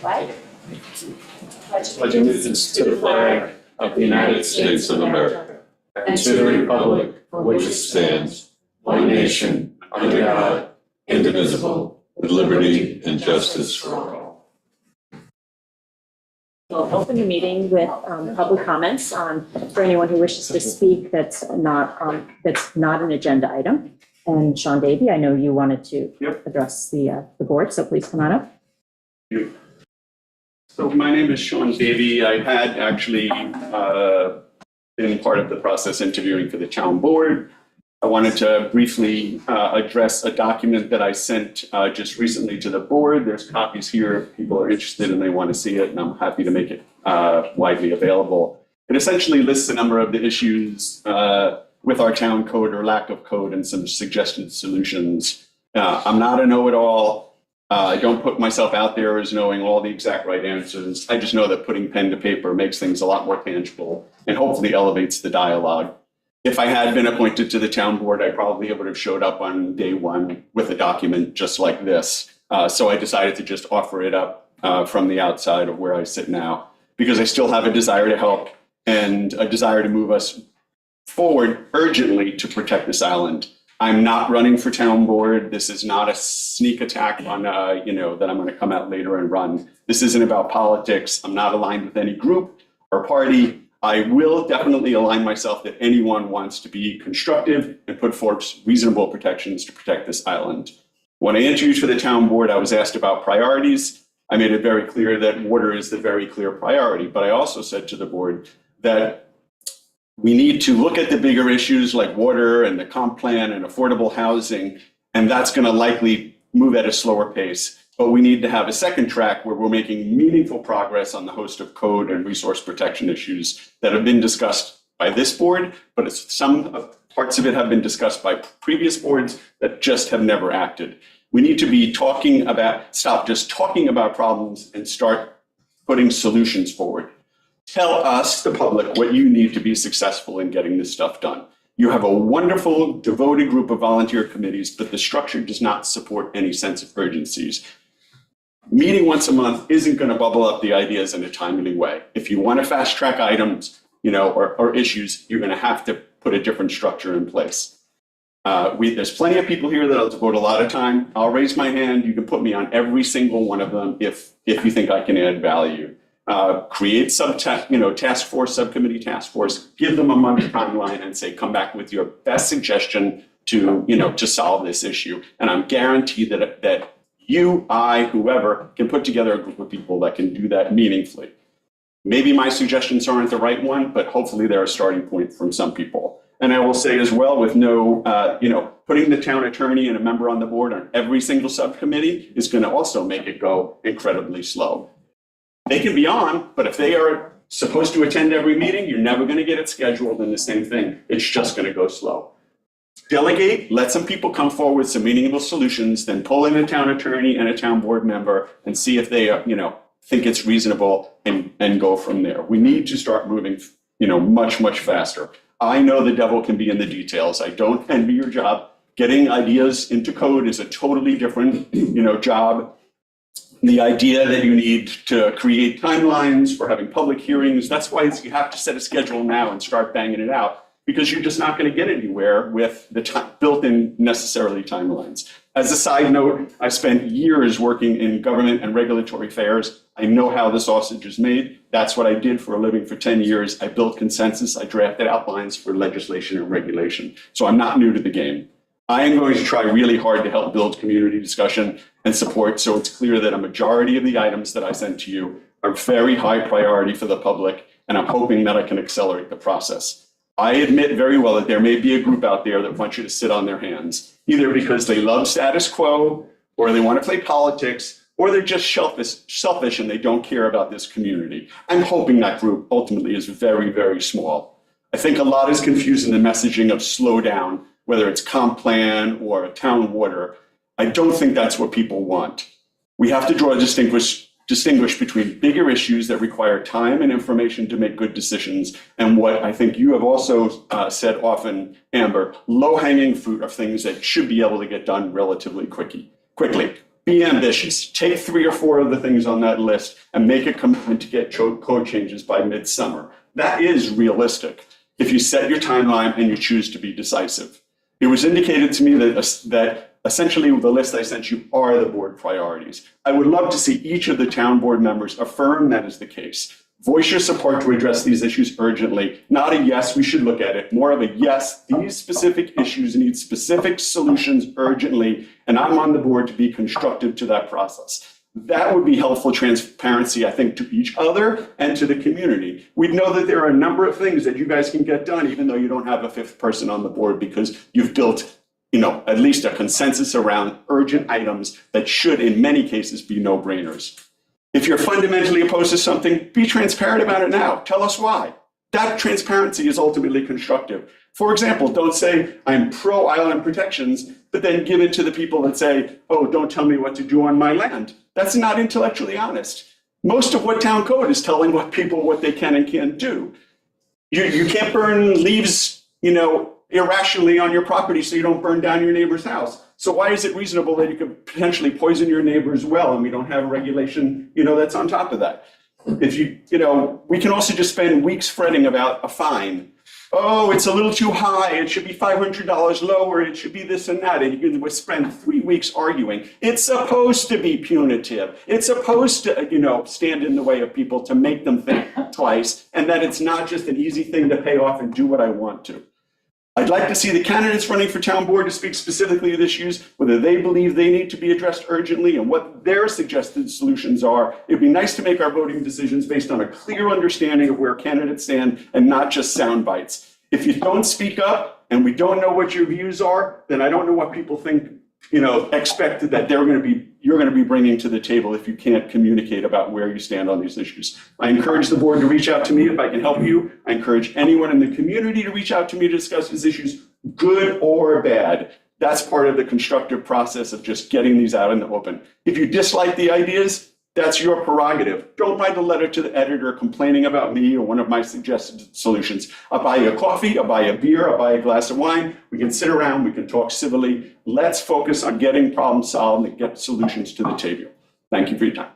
flag. Pledge allegiance to the flag of the United States of America and to the republic for which it stands, one nation, under God, indivisible, with liberty and justice for all. We'll open the meeting with public comments for anyone who wishes to speak that's not an agenda item. And Sean Davey, I know you wanted to address the board, so please come on up. Thank you. So my name is Sean Davey. I had actually been part of the process interviewing for the town board. I wanted to briefly address a document that I sent just recently to the board. There's copies here if people are interested and they want to see it, and I'm happy to make it widely available. It essentially lists a number of the issues with our town code or lack of code and some suggested solutions. I'm not a know-it-all. I don't put myself out there as knowing all the exact right answers. I just know that putting pen to paper makes things a lot more tangible and hopefully elevates the dialogue. If I had been appointed to the town board, I probably would have showed up on day one with a document just like this. So I decided to just offer it up from the outside of where I sit now, because I still have a desire to help and a desire to move us forward urgently to protect this island. I'm not running for town board. This is not a sneak attack on, that I'm going to come out later and run. This isn't about politics. I'm not aligned with any group or party. I will definitely align myself that anyone wants to be constructive and put forth reasonable protections to protect this island. When I interviewed for the town board, I was asked about priorities. I made it very clear that water is the very clear priority, but I also said to the board that we need to look at the bigger issues like water and the comp plan and affordable housing, and that's going to likely move at a slower pace. But we need to have a second track where we're making meaningful progress on the host of code and resource protection issues that have been discussed by this board, but some parts of it have been discussed by previous boards that just have never acted. We need to be stop just talking about problems and start putting solutions forward. Tell us, the public, what you need to be successful in getting this stuff done. You have a wonderful, devoted group of volunteer committees, but the structure does not support any sense of urgencies. Meeting once a month isn't going to bubble up the ideas in a timely way. If you want to fast track items, or issues, you're going to have to put a different structure in place. There's plenty of people here that'll devote a lot of time. I'll raise my hand. You can put me on every single one of them if you think I can add value. Create task force, subcommittee task force, give them a month timeline and say, come back with your best suggestion to solve this issue. And I'm guaranteed that you, I, whoever can put together a group of people that can do that meaningfully. Maybe my suggestions aren't the right one, but hopefully they're a starting point from some people. And I will say as well, with putting the town attorney and a member on the board on every single subcommittee is going to also make it go incredibly slow. They can be on, but if they are supposed to attend every meeting, you're never going to get it scheduled, and the same thing. It's just going to go slow. Delegate, let some people come forward with some meaningful solutions, then pull in a town attorney and a town board member and see if they, think it's reasonable and go from there. We need to start moving, much, much faster. I know the devil can be in the details. I don't envy your job. Getting ideas into code is a totally different, job. The idea that you need to create timelines for having public hearings, that's why you have to set a schedule now and start banging it out, because you're just not going to get anywhere with the built-in necessarily timelines. As a side note, I spent years working in government and regulatory affairs. I know how the sausage is made. That's what I did for a living for 10 years. I built consensus. I drafted outlines for legislation and regulation. So I'm not new to the game. I am going to try really hard to help build community discussion and support, so it's clear that a majority of the items that I sent to you are very high priority for the public, and I'm hoping that I can accelerate the process. I admit very well that there may be a group out there that wants you to sit on their hands, either because they love status quo, or they want to play politics, or they're just selfish and they don't care about this community. I'm hoping that group ultimately is very, very small. I think a lot is confused in the messaging of slow down, whether it's comp plan or town water. I don't think that's what people want. We have to distinguish between bigger issues that require time and information to make good decisions, and what I think you have also said often, Amber, low-hanging fruit of things that should be able to get done relatively quickly. be ambitious. Take 3 or 4 of the things on that list and make a commitment to get code changes by midsummer. That is realistic if you set your timeline and you choose to be decisive. It was indicated to me that essentially the list I sent you are the board priorities. I would love to see each of the town board members affirm that is the case. Voice your support to address these issues urgently. Not a yes, we should look at it. More of a yes, these specific issues need specific solutions urgently, and I'm on the board to be constructive to that process. That would be helpful transparency, I think, to each other and to the community. We'd know that there are a number of things that you guys can get done, even though you don't have a 5th person on the board, because you've built, at least a consensus around urgent items that should, in many cases, be no-brainers. If you're fundamentally opposed to something, be transparent about it now. Tell us why. That transparency is ultimately constructive. For example, don't say, I'm pro-island protections, but then give it to the people that say, oh, don't tell me what to do on my land. That's not intellectually honest. Most of what town code is telling people what they can and can't do. You can't burn leaves, irrationally on your property so you don't burn down your neighbor's house. So why is it reasonable that you could potentially poison your neighbor's well and we don't have regulation, that's on top of that? If we can also just spend weeks fretting about a fine. Oh, it's a little too high. It should be $500 lower. It should be this and that. And you can spend 3 weeks arguing. It's supposed to be punitive. It's supposed to, stand in the way of people to make them think twice, and that it's not just an easy thing to pay off and do what I want to. I'd like to see the candidates running for town board to speak specifically to the issues, whether they believe they need to be addressed urgently and what their suggested solutions are. It'd be nice to make our voting decisions based on a clear understanding of where candidates stand and not just sound bites. If you don't speak up and we don't know what your views are, then I don't know what people think, expect that you're going to be bringing to the table if you can't communicate about where you stand on these issues. I encourage the board to reach out to me if I can help you. I encourage anyone in the community to reach out to me to discuss these issues, good or bad. That's part of the constructive process of just getting these out in the open. If you dislike the ideas, that's your prerogative. Don't write a letter to the editor complaining about me or one of my suggested solutions. I'll buy you a coffee, I'll buy you a beer, I'll buy you a glass of wine. We can sit around, we can talk civilly. Let's focus on getting problems solved and get solutions to the table. Thank you for your time.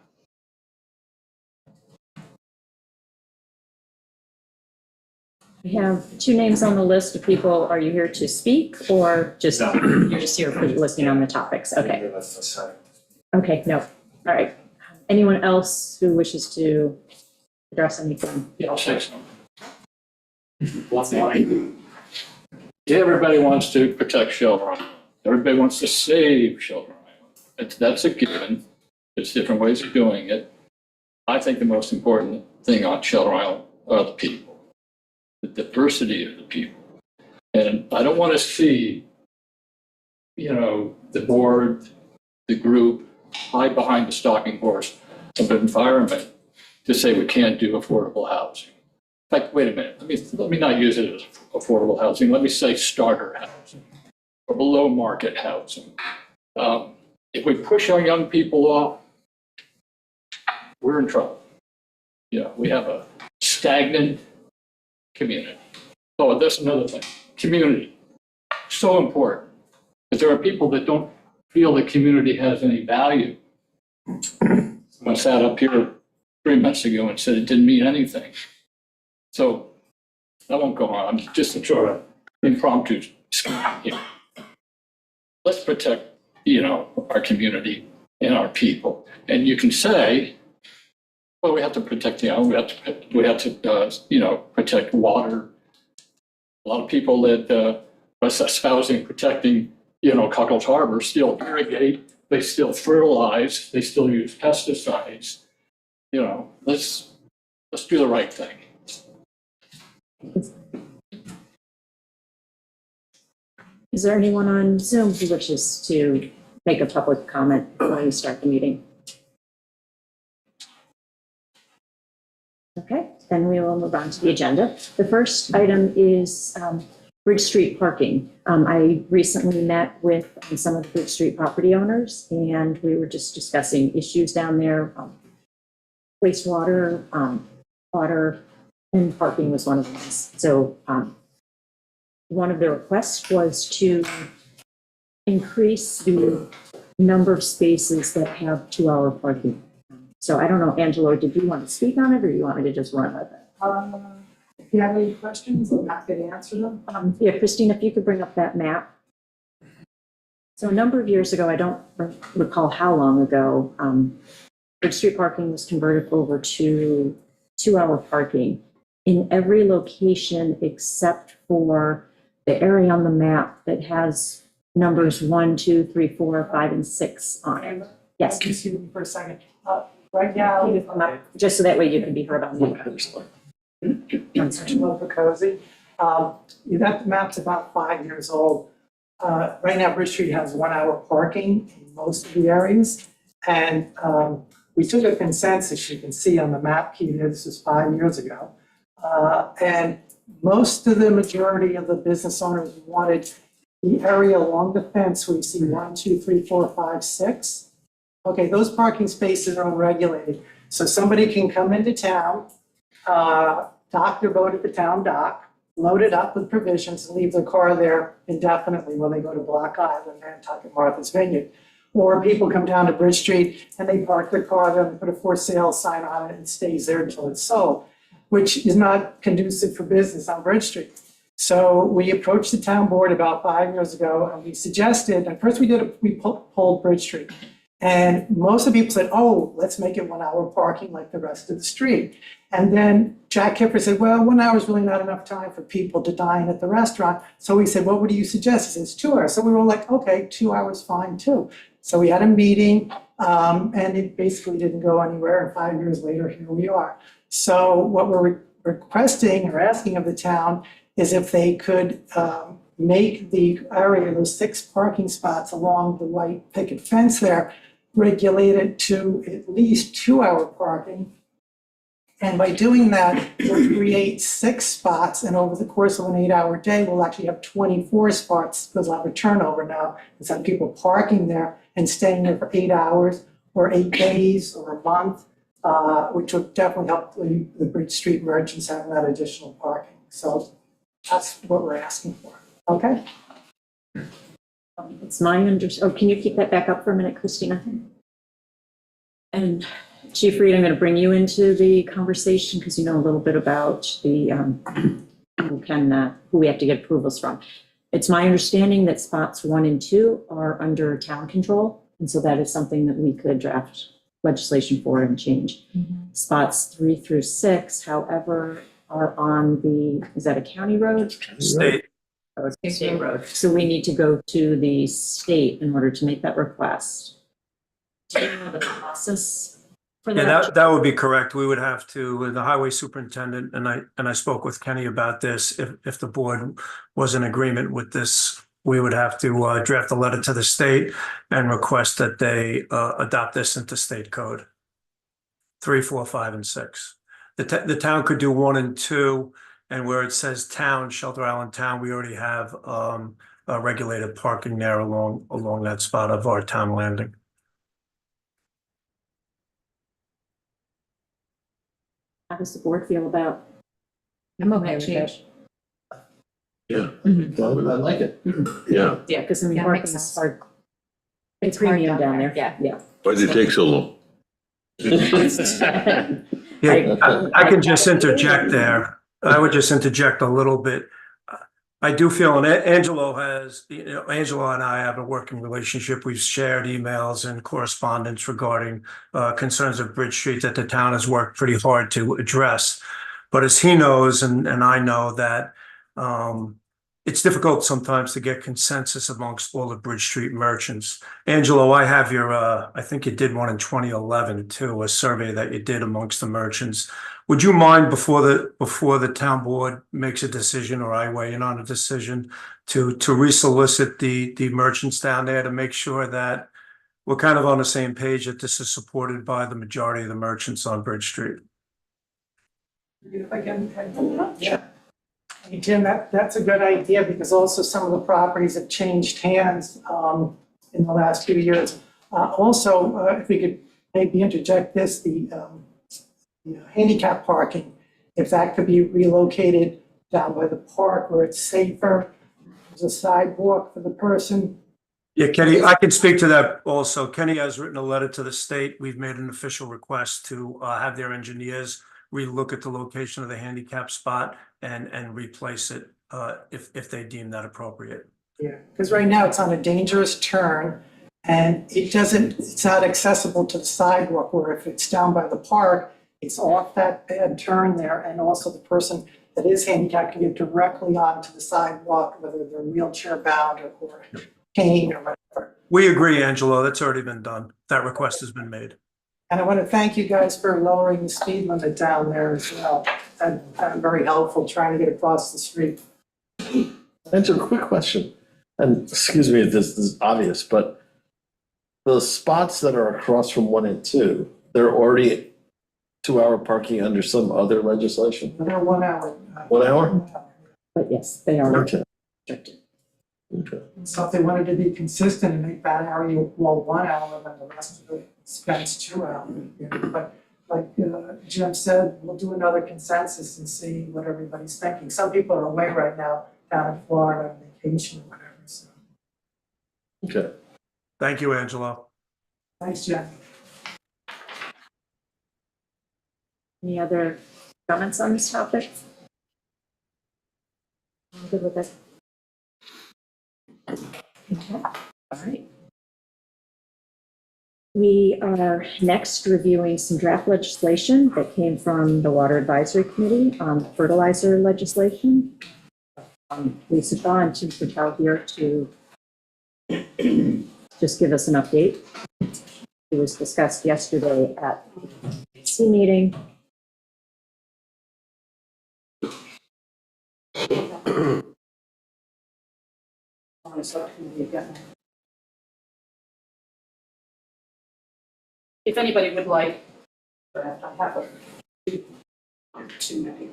We have 2 names on the list of people. Are you here to speak or you're just here for listening on the topics? Okay. Okay, no. All right. Anyone else who wishes to address anything? Yeah, I'll say something. One thing. Everybody wants to protect Shelter Island. Everybody wants to save Shelter Island. That's a given. There's different ways of doing it. I think the most important thing on Shelter Island are the people, the diversity of the people. And I don't want to see, the board, the group, hide behind the stalking horse of environment to say we can't do affordable housing. In fact, wait a minute, let me not use it as affordable housing. Let me say starter housing or below market housing. If we push our young people off, we're in trouble. We have a stagnant community. Oh, that's another thing. Community, so important. Because there are people that don't feel the community has any value. Someone sat up here 3 months ago and said it didn't mean anything. So I won't go on. I'm just sort of impromptu. Let's protect, our community and our people. And you can say, well, we have to protect the island. We have to protect water. A lot of people that espousing protecting Cuckold Harbor still irrigate, they still fertilize, they still use pesticides. Let's do the right thing. Is there anyone on Zoom who wishes to make a public comment before we start the meeting? Okay, then we will move on to the agenda. The first item is Bridge Street parking. I recently met with some of the Bridge Street property owners, and we were just discussing issues down there. Wastewater, water, and parking was one of them. So one of the requests was to increase the number of spaces that have 2-hour parking. So I don't know, Angelo, did you want to speak on it or you want me to just run with it? If you have any questions, I'm happy to answer them. Yeah, Christine, if you could bring up that map. So a number of years ago, I don't recall how long ago, Bridge Street parking was converted over to 2-hour parking in every location except for the area on the map that has numbers 1, 2, 3, 4, 5, and 6 on it. Yes, Excuse me for a second. Right now, just so that way you can be heard on the. Angelo Picozzi. That map's about 5 years old. Right now, Bridge Street has 1-hour parking in most of the areas. And we took a consensus, you can see on the map here, this was 5 years ago. And most of the majority of the business owners wanted the area along the fence where you see 1, 2, 3, 4, 5, 6. Okay, those parking spaces are unregulated. So somebody can come into town, dock their boat at the town dock, load it up with provisions and leave their car there indefinitely when they go to Block Island, Nantucket, Martha's Vineyard. Or people come down to Bridge Street and they park their car there and put a for sale sign on it and it stays there until it's sold, which is not conducive for business on Bridge Street. So we approached the town board about 5 years ago and we suggested, at first we polled Bridge Street. And most of the people said, oh, let's make it 1-hour parking like the rest of the street. And then Jack Kipper said, well, 1 hour is really not enough time for people to dine at the restaurant. So we said, what would you suggest? He says 2 hours. So we were like, okay, 2 hours, fine too. So we had a meeting and it basically didn't go anywhere. And 5 years later, here we are. So what we're requesting or asking of the town is if they could make the area, those 6 parking spots along the white picket fence there, regulated to at least 2-hour parking. And by doing that, we'll create 6 spots, and over the course of an 8-hour day, we'll actually have 24 spots because we'll have a turnover now. Instead of people parking there and staying there for 8 hours or 8 days or a month, which would definitely help the Bridge Street merchants having that additional parking. So that's what we're asking for. Okay? It's my can you keep that back up for a minute, Christina? And Chief Reed, I'm going to bring you into the conversation because you know a little bit about the who we have to get approvals from. It's my understanding that spots 1 and 2 are under town control, and so that is something that we could draft legislation for and change. Spots 3 through 6, however, are on is that a county road? State. Oh, it's a state road. So we need to go to the state in order to make that request. Do you know the process for that? Yeah, that would be correct. We would have to, the highway superintendent, and I spoke with Kenny about this, if the board was in agreement with this, we would have to draft a letter to the state and request that they adopt this into state code. 3, 4, 5, and 6. The town could do 1 and 2. And where it says town, Shelter Island Town, we already have regulated parking there along that spot of our town landing. How does the board feel about? I'm okay with it. Yeah, Mhm. I like it. Yeah. Yeah, because I mean, Yeah, parking makes is sense. hard. It's Premium hard down there. Yeah. Why'd it take so long? Yeah, I can just interject there. I would just interject a little bit. I do feel, and Angelo and I have a working relationship. We've shared emails and correspondence regarding concerns of Bridge Street that the town has worked pretty hard to address. But as he knows, and I know that it's difficult sometimes to get consensus amongst all the Bridge Street merchants. Angelo, I have your, I think you did one in 2011 too, a survey that you did amongst the merchants. Would you mind before the town board makes a decision, or I weigh in on a decision, to resolicit the merchants down there to make sure that we're kind of on the same page, that this is supported by the majority of the merchants on Bridge Street? If I can, yeah. Hey, Jim, that's a good idea because also some of the properties have changed hands in the last few years. Also, if we could maybe interject this, the handicap parking, if that could be relocated down by the park where it's safer, there's a sidewalk for the person Yeah, Kenny, I can speak to that also. Kenny has written a letter to the state. We've made an official request to have their engineers relook at the location of the handicap spot and replace it if they deem that appropriate. Yeah, because right now it's on a dangerous turn and it's not accessible to the sidewalk, where if it's down by the park, it's off that bad turn there, and also the person that is handicapped can get directly onto the sidewalk, whether they're wheelchair bound or cane or whatever. We agree, Angelo. That's already been done. That request has been made. And I want to thank you guys for lowering the speed limit down there as well. That's very helpful trying to get across the street. Answer a quick question, and excuse me if this is obvious, but the spots that are across from 1 and 2, they're already 2-hour parking under some other legislation? They're 1 hour. 1 hour? But yes, they are Okay. restricted. Okay. So if they wanted to be consistent and make that area, well, 1 hour, then the rest of it spends 2 hours. You know, but like Jim said, we'll do another consensus and see what everybody's thinking. Some people are away right now down in Florida on vacation or whatever, so. Okay. Thank you, Angelo. Thanks, Jim. Any other comments on this topic? I'm good with it. Okay, all right. We are next reviewing some draft legislation that came from the Water Advisory Committee on fertilizer legislation. Lisa Shaw and Tim Patel here to just give us an update. It was discussed yesterday at the C meeting. If anybody would like, I have too many.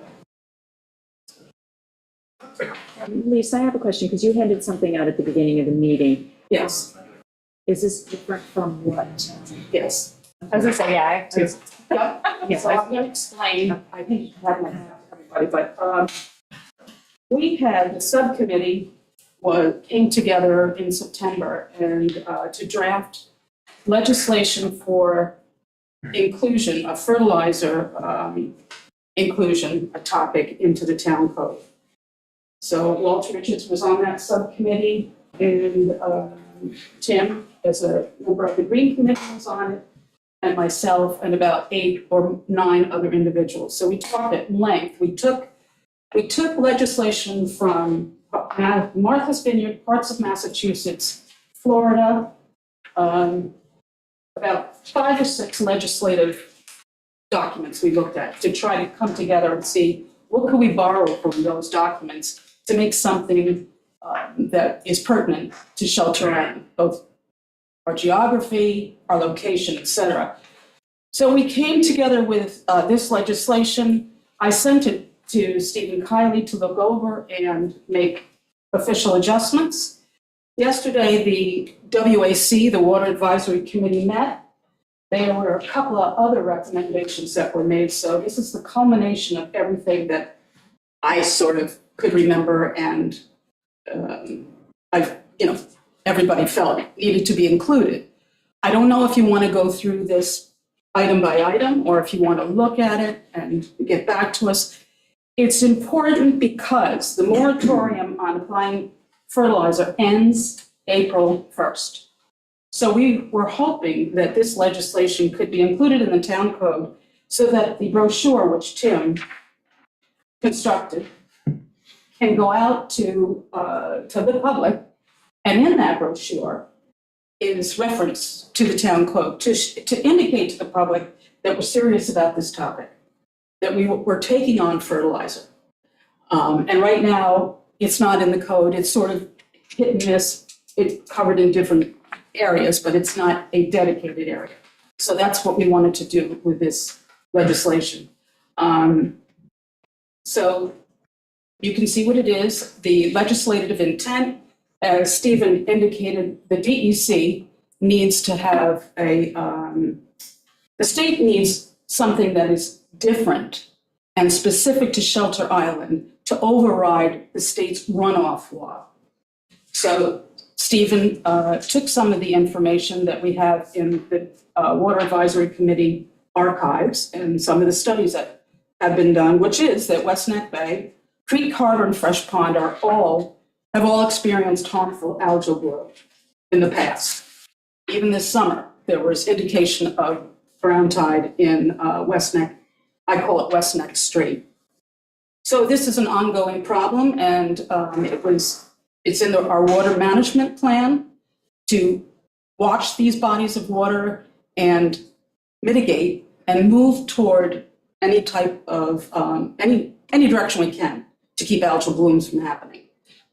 Lisa, I have a question because you handed something out at the beginning of the meeting. Yes, Is this different from what? yes. I was gonna say, yeah, I have to. Yep. Yes, So I'm going to explain, I think you have my, everybody, but we had, the subcommittee came together in September and to draft legislation for inclusion of fertilizer inclusion, a topic into the town code. So Walter Richards was on that subcommittee, and Tim, as a member of the Green Committee, was on it, and myself and about 8 or 9 other individuals. So we talked at length. We took legislation from Martha's Vineyard, parts of Massachusetts, Florida, about 5 or 6 legislative documents we looked at to try to come together and see what could we borrow from those documents to make something that is pertinent to Shelter Island, both our geography, our location, et cetera. So we came together with this legislation. I sent it to Stephen Kiley to look over and make official adjustments. Yesterday, the WAC, the Water Advisory Committee, met. There were a couple of other recommendations that were made. So this is the culmination of everything that I sort of could remember, and everybody felt needed to be included. I don't know if you want to go through this item by item, or if you want to look at it and get back to us. It's important because the moratorium on applying fertilizer ends April 1st. So we were hoping that this legislation could be included in the town code so that the brochure, which Tim constructed, can go out to the public, and in that brochure is reference to the town code to indicate to the public that we're serious about this topic, that we're taking on fertilizer. And right now, it's not in the code. It's sort of hit and miss. It's covered in different areas, but it's not a dedicated area. So that's what we wanted to do with this legislation. So you can see what it is. The legislative intent, as Stephen indicated, the DEC needs to have the state needs something that is different and specific to Shelter Island to override the state's runoff law. So Stephen took some of the information that we have in the Water Advisory Committee archives and some of the studies that have been done, which is that West Neck Bay, Creek Harbor, and Fresh Pond have all experienced harmful algal bloom in the past. Even this summer, there was indication of brown tide in West Neck. I call it West Neck Strait. So this is an ongoing problem, and it's in our water management plan to watch these bodies of water and mitigate and move toward any type of, any direction we can to keep algal blooms from happening.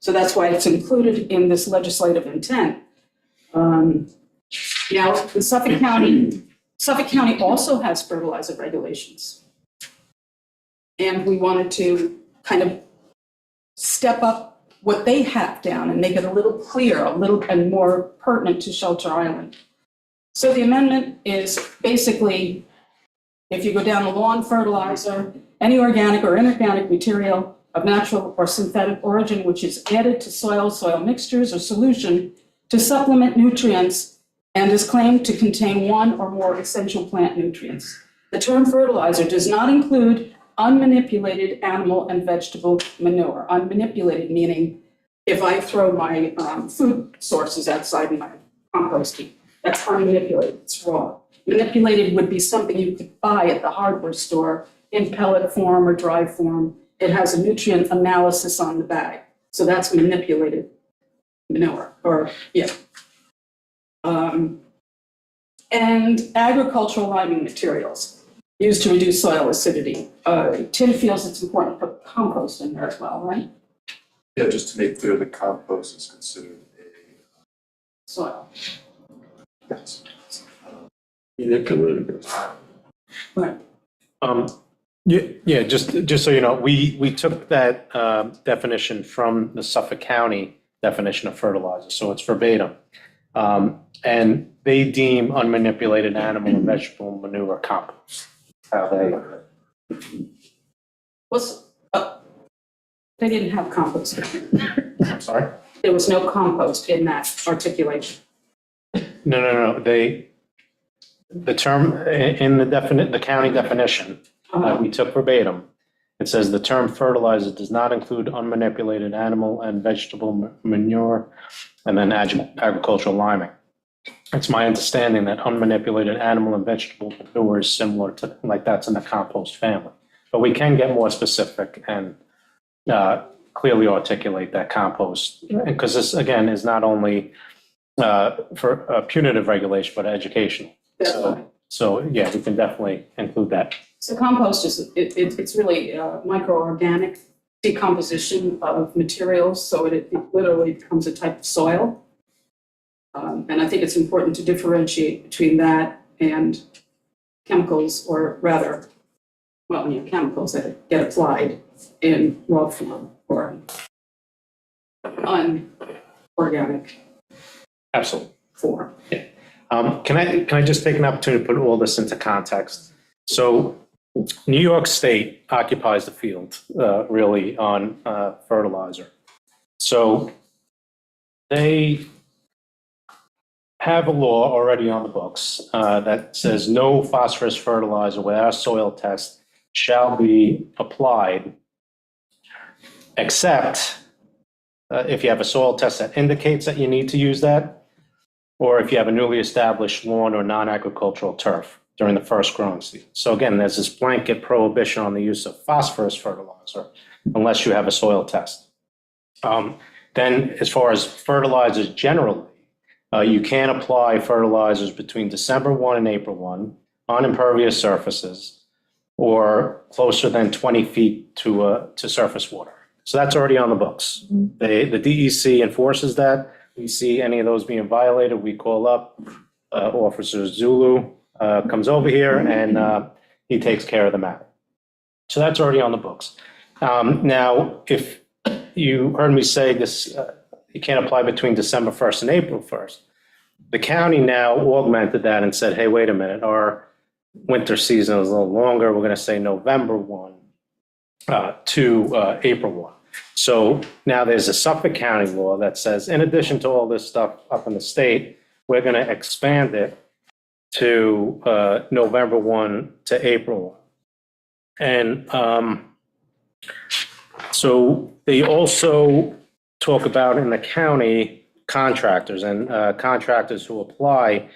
So that's why it's included in this legislative intent. Now, the Suffolk County also has fertilizer regulations. And we wanted to kind of step up what they have down and make it a little clearer, a little and more pertinent to Shelter Island. So the amendment is basically, if you go down the lawn fertilizer, any organic or inorganic material of natural or synthetic origin which is added to soil mixtures, or solution to supplement nutrients and is claimed to contain one or more essential plant nutrients. The term fertilizer does not include unmanipulated animal and vegetable manure. Unmanipulated meaning if I throw my food sources outside in my compost heap, that's unmanipulated, it's raw. Manipulated would be something you could buy at the hardware store in pellet form or dry form. It has a nutrient analysis on the bag. So that's manipulated manure, or yeah. And agricultural liming materials used to reduce soil acidity. Tim feels it's important to put compost in there as well, right? Yeah, just to make clear, the compost is considered Soil. yes. Manipulated. Right. Yeah, just so you know, we took that definition from the Suffolk County definition of fertilizer, so it's verbatim. And they deem unmanipulated animal and vegetable manure compost. How they They didn't have compost. I'm sorry? There was no compost in that articulation. No. The term in the county definition we took verbatim. It says the term fertilizer does not include unmanipulated animal and vegetable manure, and then agricultural liming. It's my understanding that unmanipulated animal and vegetable manure is similar to, like, that's in the compost family. But we can get more specific and clearly articulate that compost, because this, again, is not only for punitive regulation, but educational. So yeah, we can definitely include that. So compost is, it's really microorganic decomposition of materials, so it literally becomes a type of soil. And I think it's important to differentiate between that and chemicals, or rather, chemicals that get applied in raw form or unorganic Absolutely. form. Can I just take an opportunity to put all this into context? So New York State occupies the field really on fertilizer. So they have a law already on the books that says no phosphorus fertilizer without a soil test shall be applied, except if you have a soil test that indicates that you need to use that, or if you have a newly established lawn or non-agricultural turf during the first growing season. So again, there's this blanket prohibition on the use of phosphorus fertilizer unless you have a soil test. Then as far as fertilizers generally, you can apply fertilizers between December 1 and April 1 on impervious surfaces or closer than 20 feet to surface water. So that's already on the books. The DEC enforces that. We see any of those being violated, we call up Officer Zulu, comes over here, and he takes care of the matter. So that's already on the books. Now, if you heard me say this, you can't apply between December 1st and April 1st. The county now augmented that and said, hey, wait a minute, our winter season is a little longer. We're going to say November 1 to April 1. So now there's a Suffolk County law that says, in addition to all this stuff up in the state, we're going to expand it to November 1 to April. And so they also talk about in the county contractors, and contractors who apply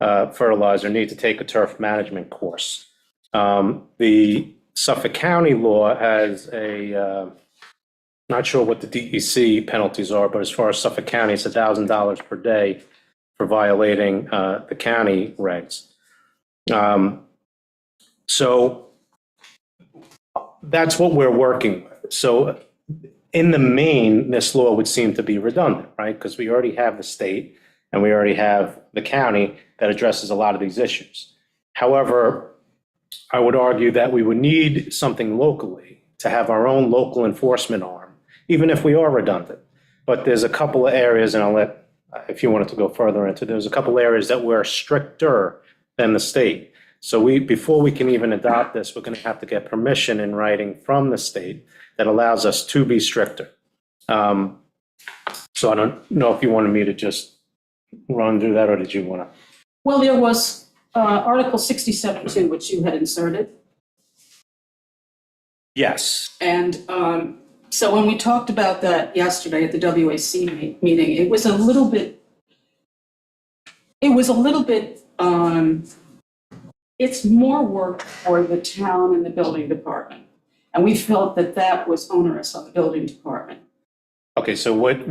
fertilizer need to take a turf management course. The Suffolk County law has not sure what the DEC penalties are, but as far as Suffolk County, it's $1,000 per day for violating the county regs. So that's what we're working with. So in the main, this law would seem to be redundant, right? Because we already have the state and we already have the county that addresses a lot of these issues. However, I would argue that we would need something locally to have our own local enforcement arm, even if we are redundant. But there's a couple of areas, and I'll let, if you wanted to go further into, there's a couple areas that we're stricter than the state. So before we can even adopt this, we're going to have to get permission in writing from the state that allows us to be stricter. So I don't know if you wanted me to just run through that, or did you want to? Well, there was Article 67.2, which you had inserted. Yes. And so when we talked about that yesterday at the WAC meeting, it was a little bit, it's more work for the town and the building department. And we felt that that was onerous on the building department. Okay, so what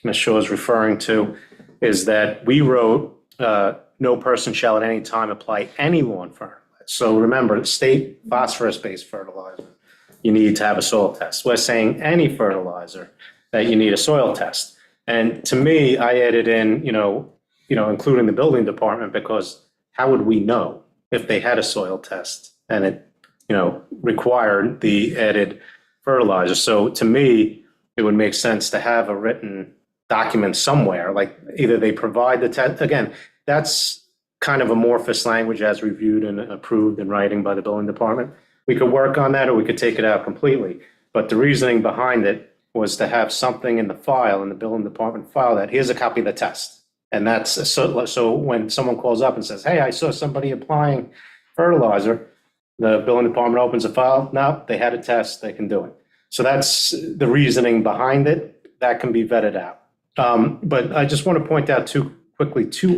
Ms. Shaw is referring to is that we wrote, no person shall at any time apply any lawn fertilizer. So remember, state phosphorus-based fertilizer, you need to have a soil test. We're saying any fertilizer that you need a soil test. And to me, I added in, including the building department, because how would we know if they had a soil test and it, required the added fertilizer? So to me, it would make sense to have a written document somewhere, like either they provide the test. Again, that's kind of amorphous language as reviewed and approved in writing by the building department. We could work on that, or we could take it out completely. But the reasoning behind it was to have something in the file, in the building department file, that here's a copy of the test. And that's so when someone calls up and says, hey, I saw somebody applying fertilizer, the building department opens a file. No, they had a test, they can do it. So that's the reasoning behind it. That can be vetted out. But I just want to point out two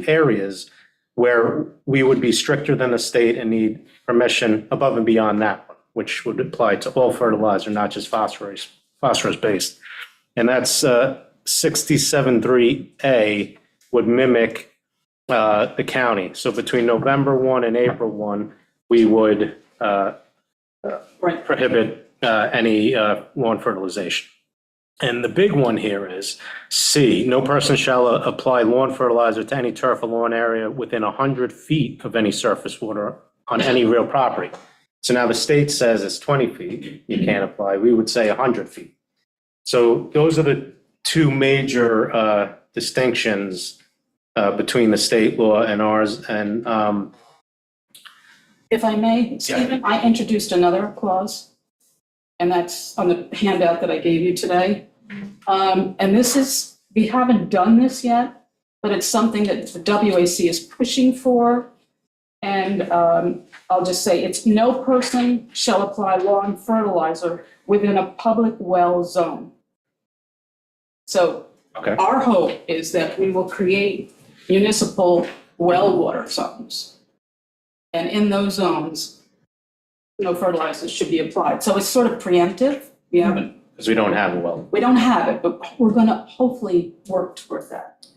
areas where we would be stricter than the state and need permission above and beyond that one, which would apply to all fertilizer, not just phosphorus-based. And that's 67.3A would mimic the county. So between November 1 and April 1, we would prohibit any lawn fertilization. And the big one here is C, no person shall apply lawn fertilizer to any turf or lawn area within 100 feet of any surface water on any real property. So now the state says it's 20 feet, you can't apply. We would say 100 feet. So those are the two major distinctions between the state law and ours. And If I may, Stephen, I introduced another clause, and that's on the handout that I gave you today. And this is, we haven't done this yet, but it's something that the WAC is pushing for. And I'll just say, it's no person shall apply lawn fertilizer within a public well zone. So okay. our hope is that we will create municipal well water zones. And in those zones, no fertilizers should be applied. So it's sort of preemptive. We haven't. Because we don't have a well. We don't have it, but we're going to hopefully work toward that.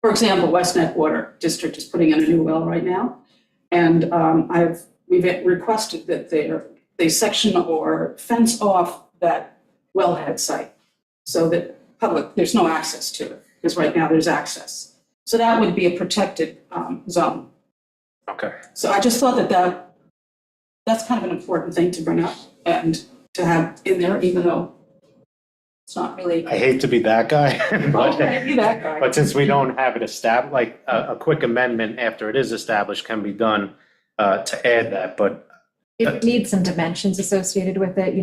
For example, West Neck Water District is putting in a new well right now. And we've requested that they section or fence off that wellhead site so that there's no access to it, because right now there's access. So that would be a protected zone. Okay. So I just thought that's kind of an important thing to bring up and to have in there, even though it's not really. I hate to be that guy, Be that guy. but since we don't have it established, like a quick amendment after it is established can be done to add that. But It needs some dimensions associated with it,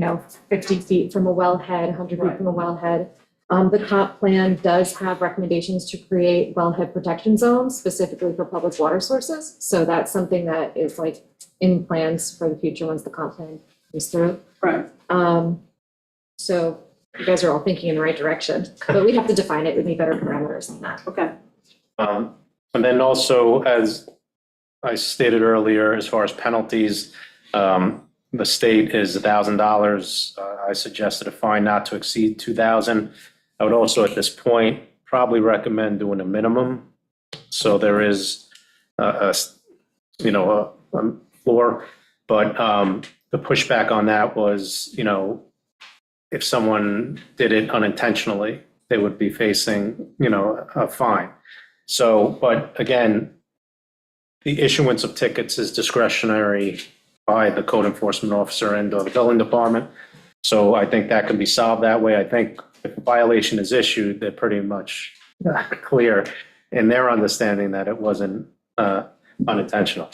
50 feet from a wellhead, 100 feet from a wellhead. The comp plan does have recommendations to create wellhead protection zones specifically for public water sources. So that's something that is like in plans for the future once the comp plan comes through. Right. So you guys are all thinking in the right direction, but we'd have to define it. We'd need better parameters than that. Okay. And then also, as I stated earlier, as far as penalties, the state is $1,000. I suggested a fine not to exceed 2,000. I would also, at this point, probably recommend doing a minimum. So there is a floor, but the pushback on that was, if someone did it unintentionally, they would be facing, a fine. So, but again, the issuance of tickets is discretionary by the code enforcement officer and or the building department. So I think that can be solved that way. I think if a violation is issued, they're pretty much clear in their understanding that it wasn't unintentional.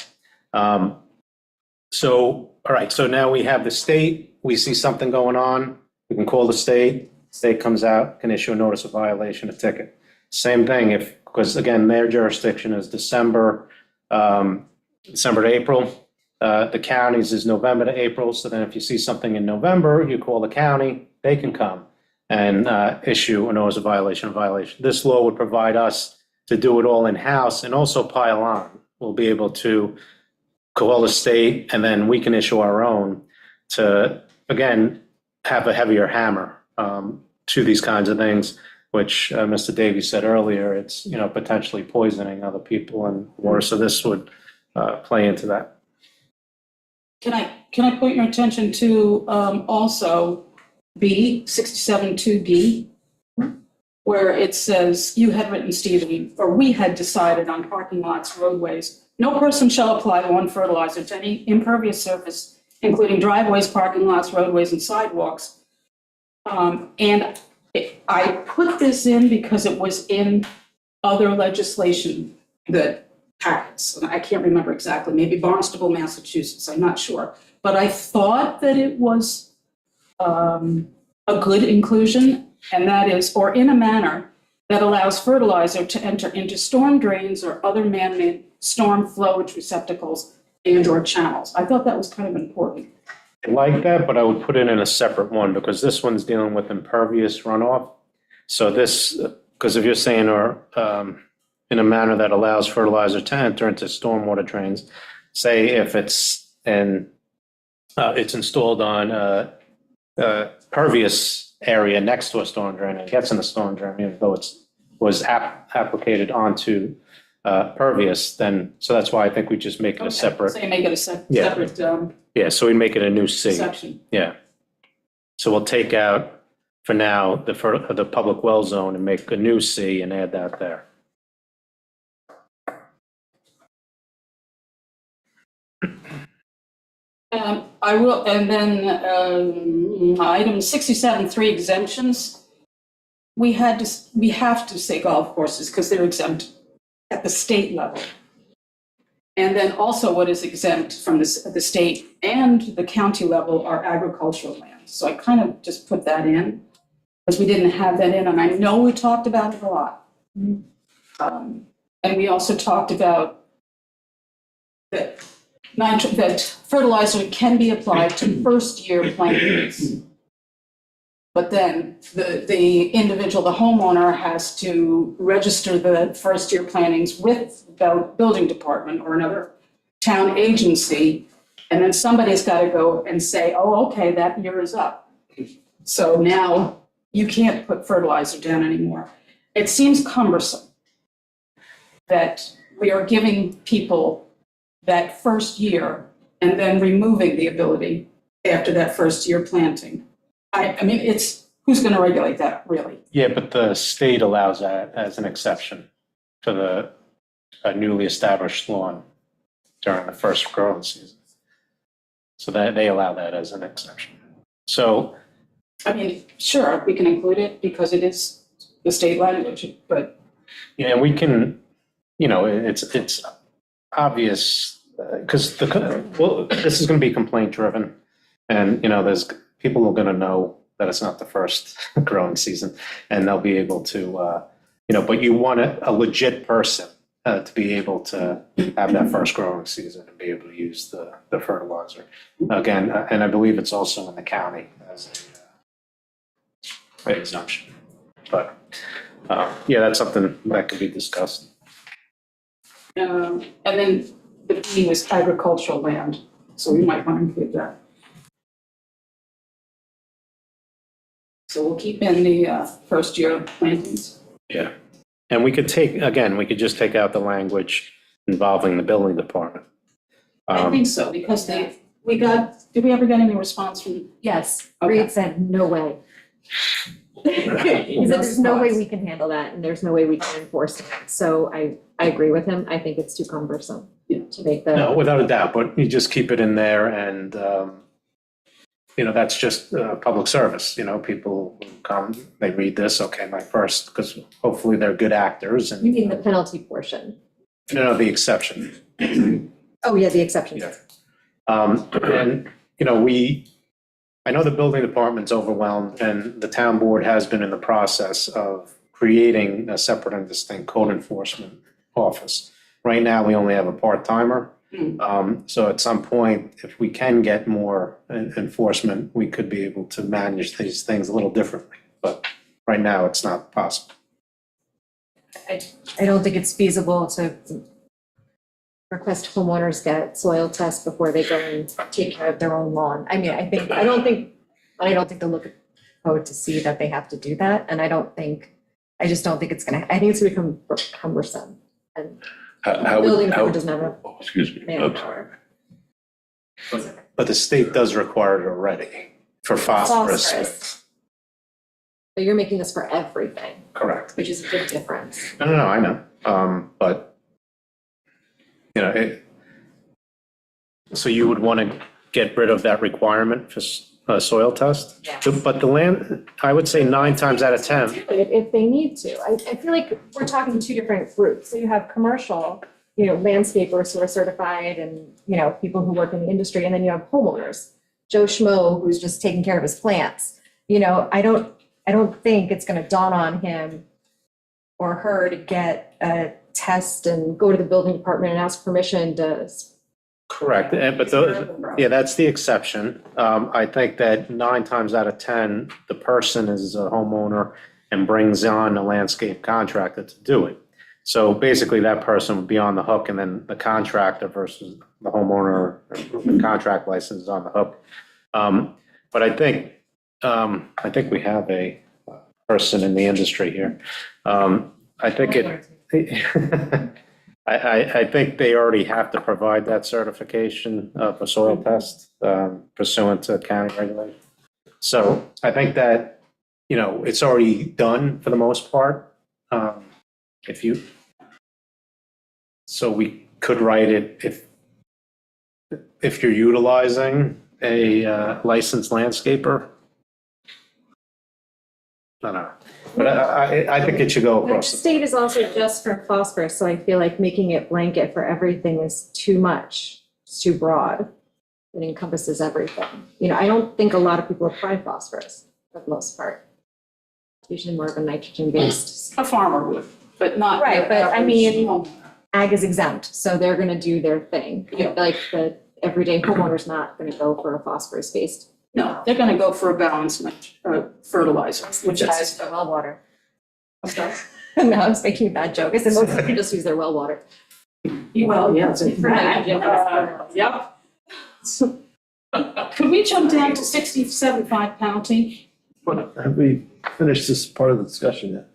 So, all right, so now we have the state, we see something going on, we can call the state comes out, can issue a notice of violation, a ticket. Same thing because again, their jurisdiction is December to April. The county's is November to April. So then if you see something in November, you call the county, they can come and issue a notice of violation. This law would provide us to do it all in-house and also pile on. We'll be able to call the state and then we can issue our own to, again, have a heavier hammer to these kinds of things, which Mr. Davies said earlier, it's, potentially poisoning other people and water. So this would play into that. Can I point your attention to also B, 67-2D, where it says, you had written, Stephen, or we had decided on parking lots, roadways, no person shall apply lawn fertilizer to any impervious surface, including driveways, parking lots, roadways, and sidewalks. And I put this in because it was in other legislation that packets, and I can't remember exactly, maybe Barnstable, Massachusetts, I'm not sure. But I thought that it was a good inclusion, and that is, or in a manner that allows fertilizer to enter into storm drains or other man-made storm flowage receptacles and or channels. I thought that was kind of important. I like that, but I would put it in a separate one because this one's dealing with impervious runoff. So this, because if you're saying or in a manner that allows fertilizer to enter into stormwater drains, say if it's installed on a pervious area next to a storm drain and gets in a storm drain, even though it was applicated onto pervious, then, so that's why I think we just make it a separate. So you make it a separate Yeah, so we make it a new C. section. Yeah. So we'll take out, for now, the public well zone and make a new C and add that there. I will, and then item 67.3 exemptions. We have to say golf courses because they're exempt at the state level. And then also what is exempt from the state and the county level are agricultural lands. So I kind of just put that in because we didn't have that in, and I know we talked about it a lot. And we also talked about that fertilizer can be applied to first-year plantings. But then the individual, the homeowner, has to register the first-year plantings with the building department or another town agency, and then somebody's got to go and say, oh, okay, that year is up. So now you can't put fertilizer down anymore. It seems cumbersome that we are giving people that first year and then removing the ability after that first year planting. I mean, it's, who's going to regulate that, really? Yeah, but the state allows that as an exception for a newly established lawn during the first growing season. So that they allow that as an exception. So, I mean, sure, we can include it because it is the state language, but. yeah, we can, it's obvious because this is going to be complaint driven. And, there's, people are going to know that it's not the first growing season and they'll be able to, but you want a legit person to be able to have that first growing season and be able to use the fertilizer. Again, and I believe it's also in the county as a exemption. But, that's something that could be discussed. And then the B was agricultural land, so we might want to include that. So we'll keep in the first year plantings. Yeah. And we could just take out the language involving the building department. I think so, because did we ever get any response from? Yes, Okay. Reed said, no way. He said, there's no way we can handle that and there's no way we can enforce it. So I agree with him. I think it's too cumbersome to make the. No, without a doubt, but you just keep it in there and, that's just public service, people who come, they read this, okay, my first, because hopefully they're good actors and. You mean the penalty portion? No, the exception. Oh, yeah, the exception. Yeah. And, I know the building department's overwhelmed and the town board has been in the process of creating a separate and distinct code enforcement office. Right now, we only have a part-timer. So at some point, if we can get more enforcement, we could be able to manage these things a little differently. But right now, it's not possible. I don't think it's feasible to request homeowners get soil tests before they go and take care of their own lawn. I mean, I don't think they'll look at code to see that they have to do that. And I just don't think it's I think it's gonna become cumbersome. And building code doesn't have oh, excuse me. manpower. But the state does require it already for phosphorus. But you're making this for everything, Correct. which is a big difference. No, I know. But, so you would want to get rid of that requirement for a soil test? Yes. But the land, I would say 9 times out of 10. If they need to. I feel like we're talking two different groups. So you have commercial, landscapers who are certified and, people who work in the industry, and then you have homeowners. Joe Schmo, who's just taking care of his plants. I don't think it's gonna dawn on him or her to get a test and go to the building department and ask permission to. Correct, but that's the exception. I think that 9 times out of 10, the person is a homeowner and brings on a landscape contractor to do it. So basically, that person would be on the hook, and then the contractor versus the homeowner, the contract license is on the hook. But I think we have a person in the industry here. I think they already have to provide that certification of a soil test pursuant to county regulation. So I think that, it's already done for the most part. So we could write it if you're utilizing a licensed landscaper. I don't know. But I think it should go The across. state is also just for phosphorus, so I feel like making it blanket for everything is too much. It's too broad. It encompasses everything. I don't think a lot of people apply phosphorus for the most part. It's usually more of a nitrogen-based. A farmer would, but not. Right, your but I average mean- homeowner. Ag is exempt, so they're gonna do their thing. Yeah. Like the everyday homeowner's not gonna go for a phosphorus-based. No, they're gonna go for a balanced fertilizer, which has. Their well water. stuff. No, I was making a bad joke. I said most people just use their well water. Well, yeah, it's For nitrogen. Yep. Could we jump down to 67.5 penalty? Have we finished this part of the discussion yet?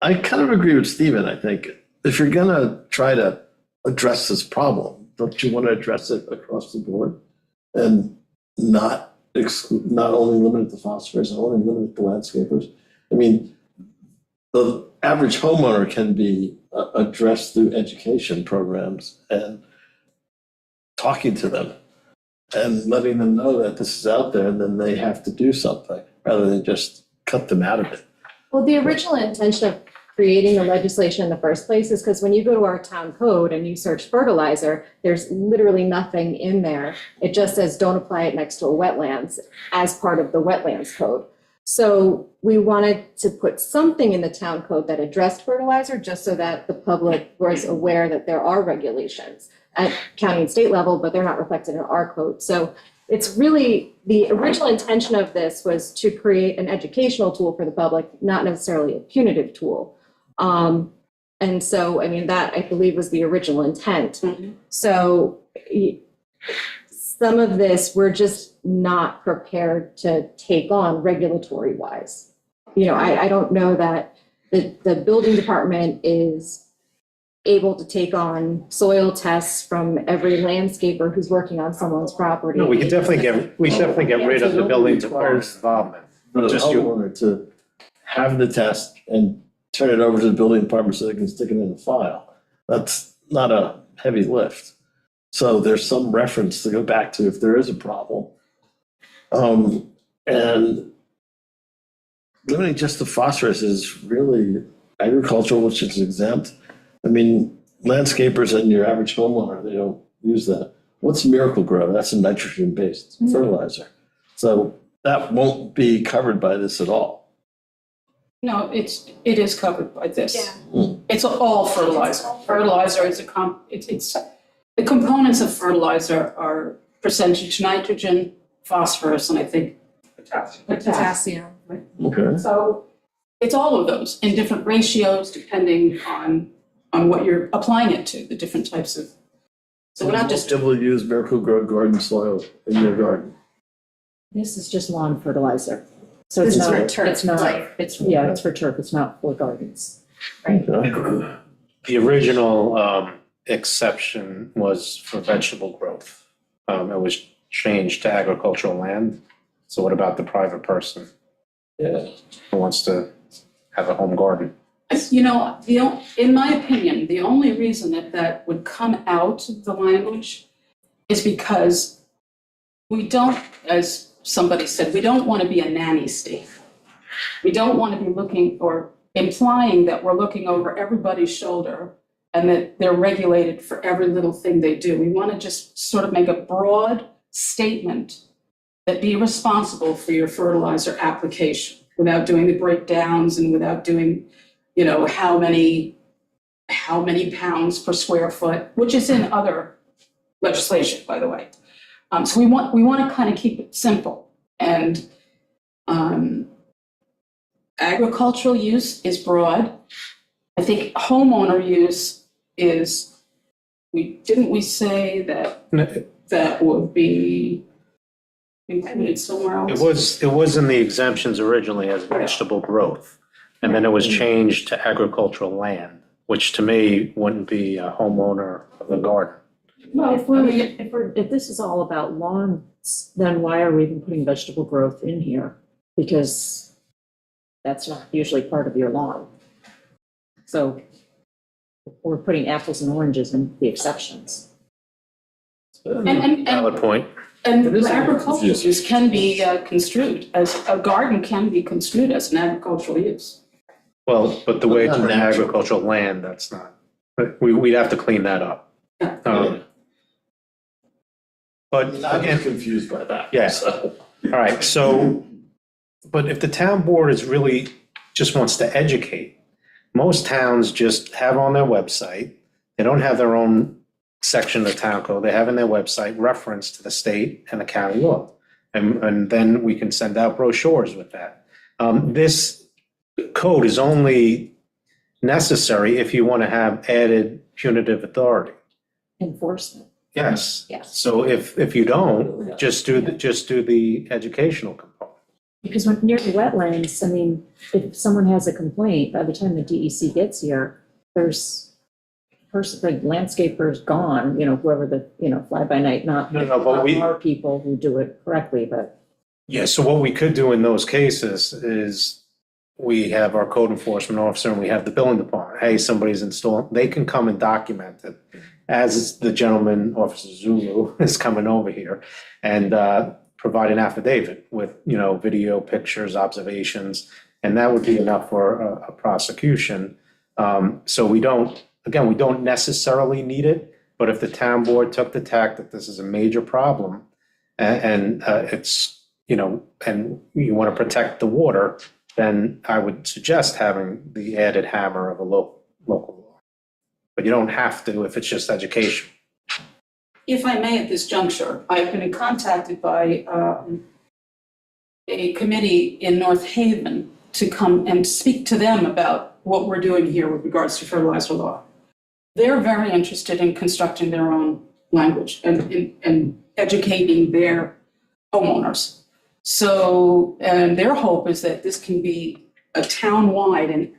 I kind of agree with Stephen, I think. If you're gonna try to address this problem, don't you want to address it across the board? And not only limit it to phosphorus, and only limit it to landscapers? I mean, the average homeowner can be addressed through education programs and talking to them and letting them know that this is out there, and then they have to do something rather than just cut them out of it. Well, the original intention of creating the legislation in the first place is because when you go to our town code and you search fertilizer, there's literally nothing in there. It just says don't apply it next to a wetlands as part of the wetlands code. So we wanted to put something in the town code that addressed fertilizer, just so that the public was aware that there are regulations at county and state level, but they're not reflected in our code. So it's really, the original intention of this was to create an educational tool for the public, not necessarily a punitive tool. And so, I mean, that I believe was the original intent. So some of this, we're just not prepared to take on regulatory wise. You know, I don't know that the building department is able to take on soil tests from every landscaper who's working on someone's property. No, we can definitely get rid of the building department's involvement. For the Just you. homeowner to have the test and turn it over to the building department so they can stick it in the file. That's not a heavy lift. So there's some reference to go back to if there is a problem. And limiting just the phosphorus is really agricultural, which is exempt. I mean, landscapers and your average homeowner, they don't use that. What's Miracle Grow? That's a nitrogen-based fertilizer. So that won't be covered by this at all. No, it is covered by this. Yeah. It's all fertilizer. Fertilizer is it's the components of fertilizer are percentage nitrogen, phosphorus, and I think potassium. Okay. So it's all of those in different ratios depending on what you're applying it to, the different types of. So we're not just, Able to use Miracle Grow garden soil in your garden. This is just lawn fertilizer. So This it's is not, for turf, it's not, right? it's for turf, it's not for gardens. Okay. The original exception was for vegetable growth. It was changed to agricultural land. So what about the private person Yeah. who wants to have a home garden? you know, in my opinion, the only reason that would come out of the language is because we don't, as somebody said, we don't want to be a nanny state. We don't want to be looking or implying that we're looking over everybody's shoulder and that they're regulated for every little thing they do. We want to just sort of make a broad statement that be responsible for your fertilizer application without doing the breakdowns and without doing, you know, how many pounds per square foot, which is in other legislation, by the way. So we want to kind of keep it simple. And agricultural use is broad. I think homeowner use is, didn't we say that would be included somewhere else? It was in the exemptions originally as vegetable growth. And then it was changed to agricultural land, which to me wouldn't be a homeowner of a garden. Well, if this is all about lawns, then why are we even putting vegetable growth in here? Because that's not usually part of your lawn. So we're putting apples and oranges in the exceptions. And Valid point. agricultural use can be construed as, a garden can be construed as an agricultural use. Well, but the way it's in agricultural land, that's not, we'd have to clean that up. But I'm again, just confused by that. Yeah. So. all right, so, but if the town board is really, just wants to educate, most towns just have on their website, they don't have their own section of the town code, they have in their website reference to the state and the county law. And then we can send out brochures with that. This code is only necessary if you want to have added punitive authority. Enforcement. Yes. Yes. So if you don't, just do the educational component. Because when near the wetlands, I mean, if someone has a complaint, by the time the DEC gets here, there's the landscaper's gone, you know, whoever fly by night, not But our people who do it correctly, but. Yeah, so what we could do in those cases is we have our code enforcement officer and we have the building department. Hey, somebody's installing, they can come and document it as the gentleman, Officer Zulu, is coming over here and provide an affidavit with, video, pictures, observations, and that would be enough for a prosecution. So we don't, again, we don't necessarily need it, but if the town board took the tack that this is a major problem and it's, you know, and you want to protect the water, then I would suggest having the added hammer of a local law. But you don't have to if it's just education. If I may, at this juncture, I've been contacted by a committee in North Haven to come and speak to them about what we're doing here with regards to fertilizer law. They're very interested in constructing their own language and educating their homeowners. So, and their hope is that this can be a townwide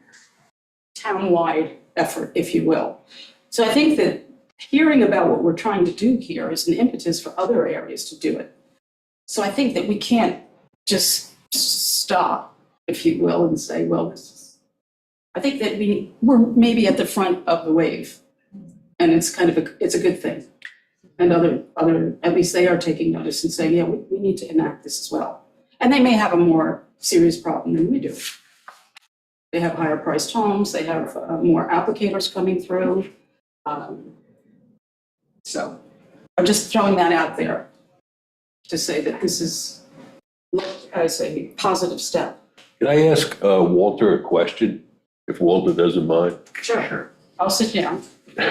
effort, if you will. So I think that hearing about what we're trying to do here is an impetus for other areas to do it. So I think that we can't just stop, if you will, and say, well, this is, I think that we're maybe at the front of the wave, and it's kind of it's a good thing. And other, at least they are taking notice and saying, yeah, we need to enact this as well. And they may have a more serious problem than we do. They have higher priced homes, they have more applicators coming through. So I'm just throwing that out there to say that this is looked as a positive step. Can I ask Walter a question, if Walter doesn't mind? Sure. I'll sit down.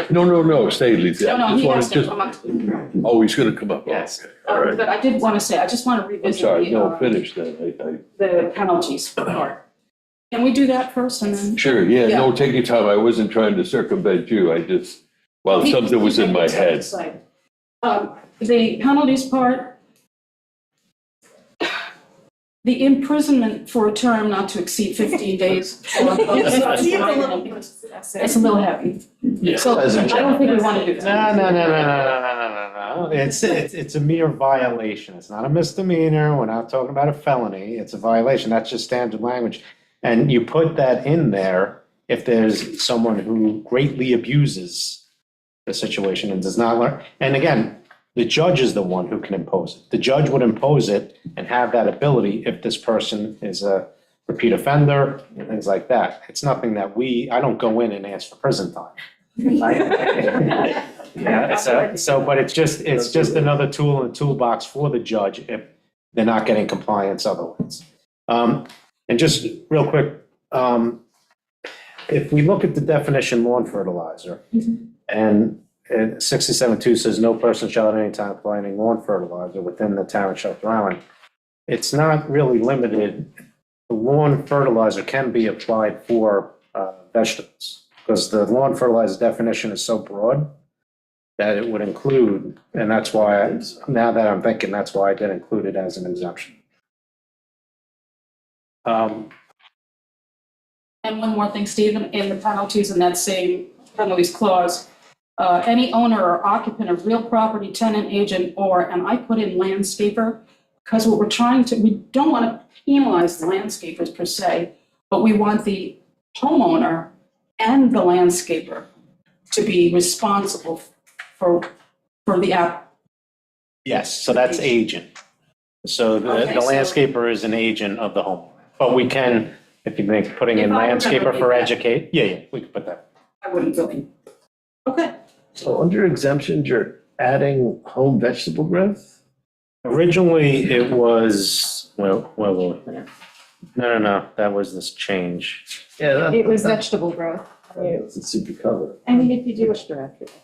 No, stay, Lisa. No, I he just has to wanna come up. Oh, he's gonna come up. Yes. Okay, all right. But I did want to say, I just want to I'm revisit sorry, no, finish then. the penalties part. Can we do that first and then? Sure, yeah, no, take your time. I wasn't trying to circumvent you. I just, well, something was in my head. The penalties part, the imprisonment for a term not to exceed 15 days. It's a little heavy. So I don't think we want to do that. No. It's a mere violation. It's not a misdemeanor. We're not talking about a felony. It's a violation. That's just standard language. And you put that in there if there's someone who greatly abuses the situation and does not learn. And again, the judge is the one who can impose it. The judge would impose it and have that ability if this person is a repeat offender and things like that. It's nothing that I don't go in and ask for prison time. Yeah, so, but it's just another tool in the toolbox for the judge if they're not getting compliance otherwise. And just real quick, if we look at the definition lawn fertilizer, and 67.2 says no person shall at any time apply any lawn fertilizer within the town of Shelter Island. It's not really limited. The lawn fertilizer can be applied for vegetables because the lawn fertilizer definition is so broad that it would include, and that's why, now that I'm thinking, that's why I did include it as an exemption. And one more thing, Stephen, in the penalties in that same penalties clause, any owner or occupant of real property, tenant, agent, and I put in landscaper, because what we're we don't want to penalize the landscapers per se, but we want the homeowner and the landscaper to be responsible for the app. Yes, so that's agent. So the Okay, so- landscaper is an agent of the home. But we can, if you think putting in If I remember landscaper for that. educate, yeah, we could put that. I wouldn't really. Okay. So under exemptions, you're adding home vegetable growth? Originally, it was, well, no, that was this change. Yeah. It was vegetable growth. It's a super cover. I mean, if you do,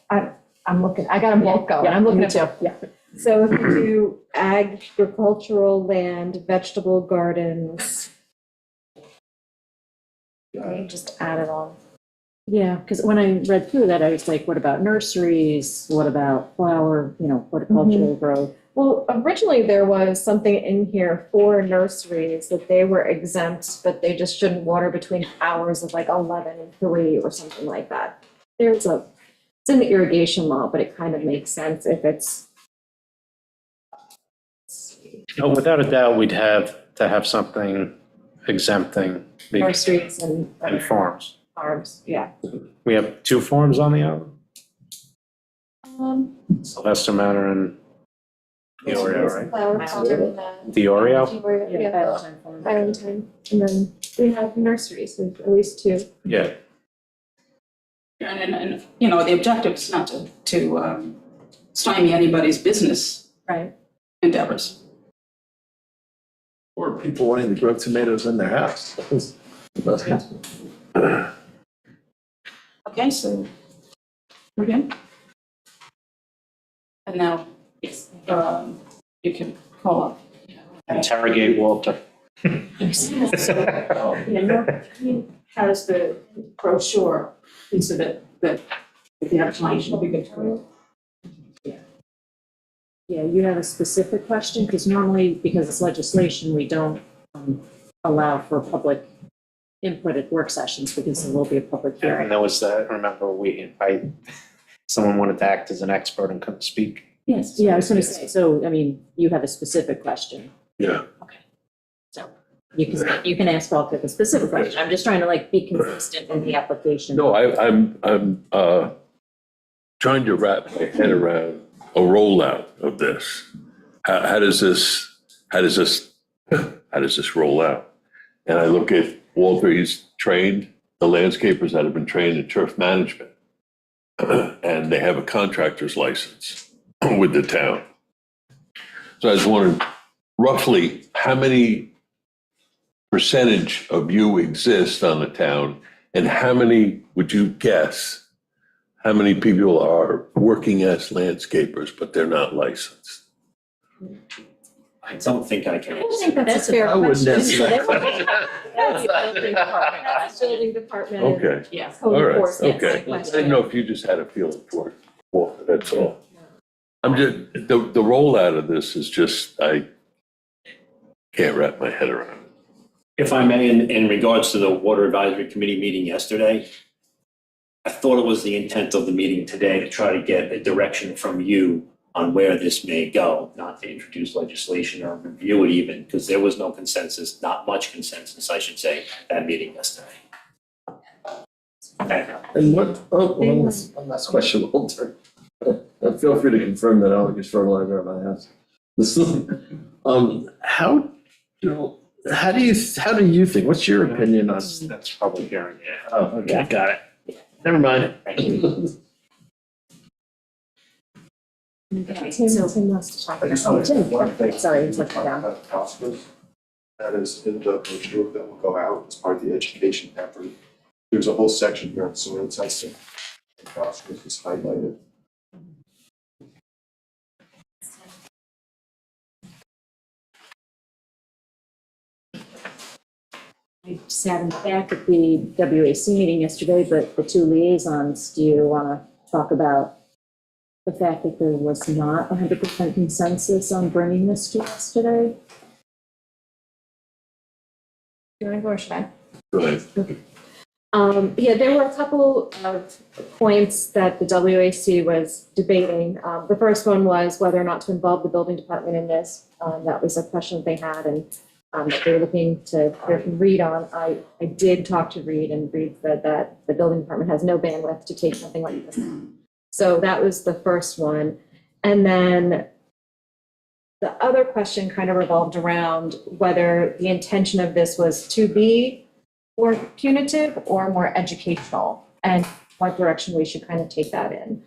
I'm looking, I got them both going, I'm looking at too. both. Yeah. So if you do agricultural land, vegetable gardens, you just add it on. Yeah, because when I read through that, I was like, what about nurseries? What about flower, horticultural growth? Well, originally there was something in here for nurseries that they were exempt, but they just shouldn't water between hours of like 11 and 3 or something like that. It's in the irrigation law, but it kind of makes sense if it's. No, without a doubt, we'd have to have something exempting the Nurseries and farms. farms, yeah. We have 2 farms on the island, Sylvester Manor and Diorio, right? Flower farm and then. Diorio? Diorio, yeah, Valentine farm. Valentine. And then we have nurseries, there's at least 2. Yeah. And, you know, the objective is not to stymie anybody's business Right. endeavors. Or people wanting to grow tomatoes in their house. Okay, so we're good? And now, you can call up. Interrogate Walter. Has the brochure piece of it that, if you have time, will be good for you. Yeah, you have a specific question? Because normally, because it's legislation, we don't allow for public input at work sessions because there will be a public hearing. And there was that, remember, someone wanted to act as an expert and couldn't speak. Yes, yeah, I was going to say, so, I mean, you have a specific question. Yeah. So you can ask Walter the specific question. I'm just trying to like be consistent in the application. No, I'm trying to wrap my head around a rollout of this. How does this roll out? And I look at Walter, he's trained the landscapers that have been trained in turf management. And they have a contractor's license with the town. So I was wondering, roughly, how many percentage of you exist on the town? And how many, would you guess, how many people are working as landscapers, but they're not licensed? I don't think I can. I think that's a fair I wouldn't question. answer that. That's the building department. That's building department. and Okay, Yeah. Code all right, enforcement okay. I question. didn't know if you just had a feeling for it, Walter, that's all. I'm just, the rollout of this is just, I can't wrap my head around it. If I may, in regards to the Water Advisory Committee meeting yesterday, I thought it was the intent of the meeting today to try to get a direction from you on where this may go, not to introduce legislation or review it even, because there was no consensus, not much consensus, I should say, that meeting yesterday. Okay. And what, one last question, Walter. Feel free to confirm that I don't use fertilizer in my house. How do you think, what's your opinion on? That's public hearing, yeah. Oh, okay, got it. Never mind. Tim wants to talk about. Oh, Tim, sorry, it's looking down. Phosphorus that is in the brochure that will go out as part of the education effort. There's a whole section here on soil testing. And phosphorus is highlighted. I sat in the back at the WAC meeting yesterday, but the two liaisons, do you want to talk about the fact that there was not 100% consensus on bringing this to us today? You want to go or should I? Go ahead. Yeah, there were a couple of points that the WAC was debating. The first one was whether or not to involve the building department in this. That was a question that they had and that they were looking to hear from Reed on. I did talk to Reed, and Reed said that the building department has no bandwidth to take something like this. So that was the first one. And then the other question kind of revolved around whether the intention of this was to be more punitive or more educational, and what direction we should kind of take that in.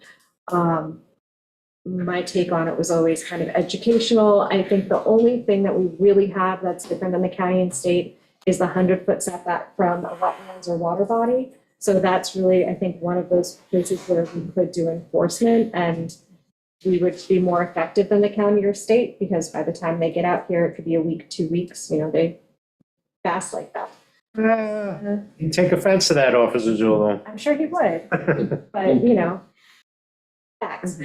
My take on it was always kind of educational. I think the only thing that we really have that's different than the county and state is the 100-foot setback from a wetlands or water body. So that's really, I think, one of those places where we could do enforcement, and we would be more effective than the county or state, because by the time they get out here, it could be a week, 2 weeks, you know, they fast like that. You take offense to that, Officer Zullo. I'm sure he would, but you know, facts.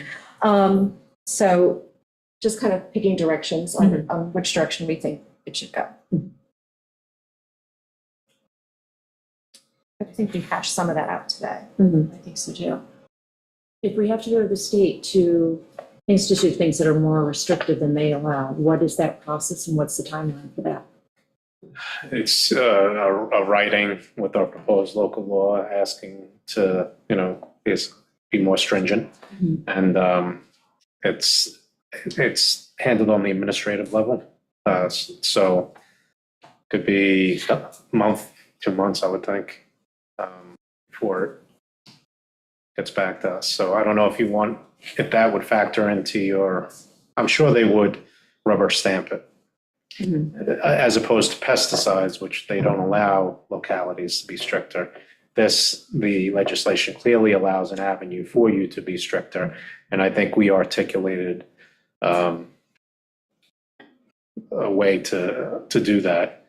So just kind of picking directions on which direction we think it should go. I think we hashed some of that out today. I think so too. If we have to go to the state to institute things that are more restrictive than they allow, what is that process and what's the timeline for that? It's a writing with our proposed local law asking to, you know, be more stringent. And it's handled on the administrative level. So could be a month, 2 months, I would think, for gets back to us. So I don't know if that would factor into your, I'm sure they would rubber stamp it. As opposed to pesticides, which they don't allow localities to be stricter. The legislation clearly allows an avenue for you to be stricter. And I think we articulated a way to do that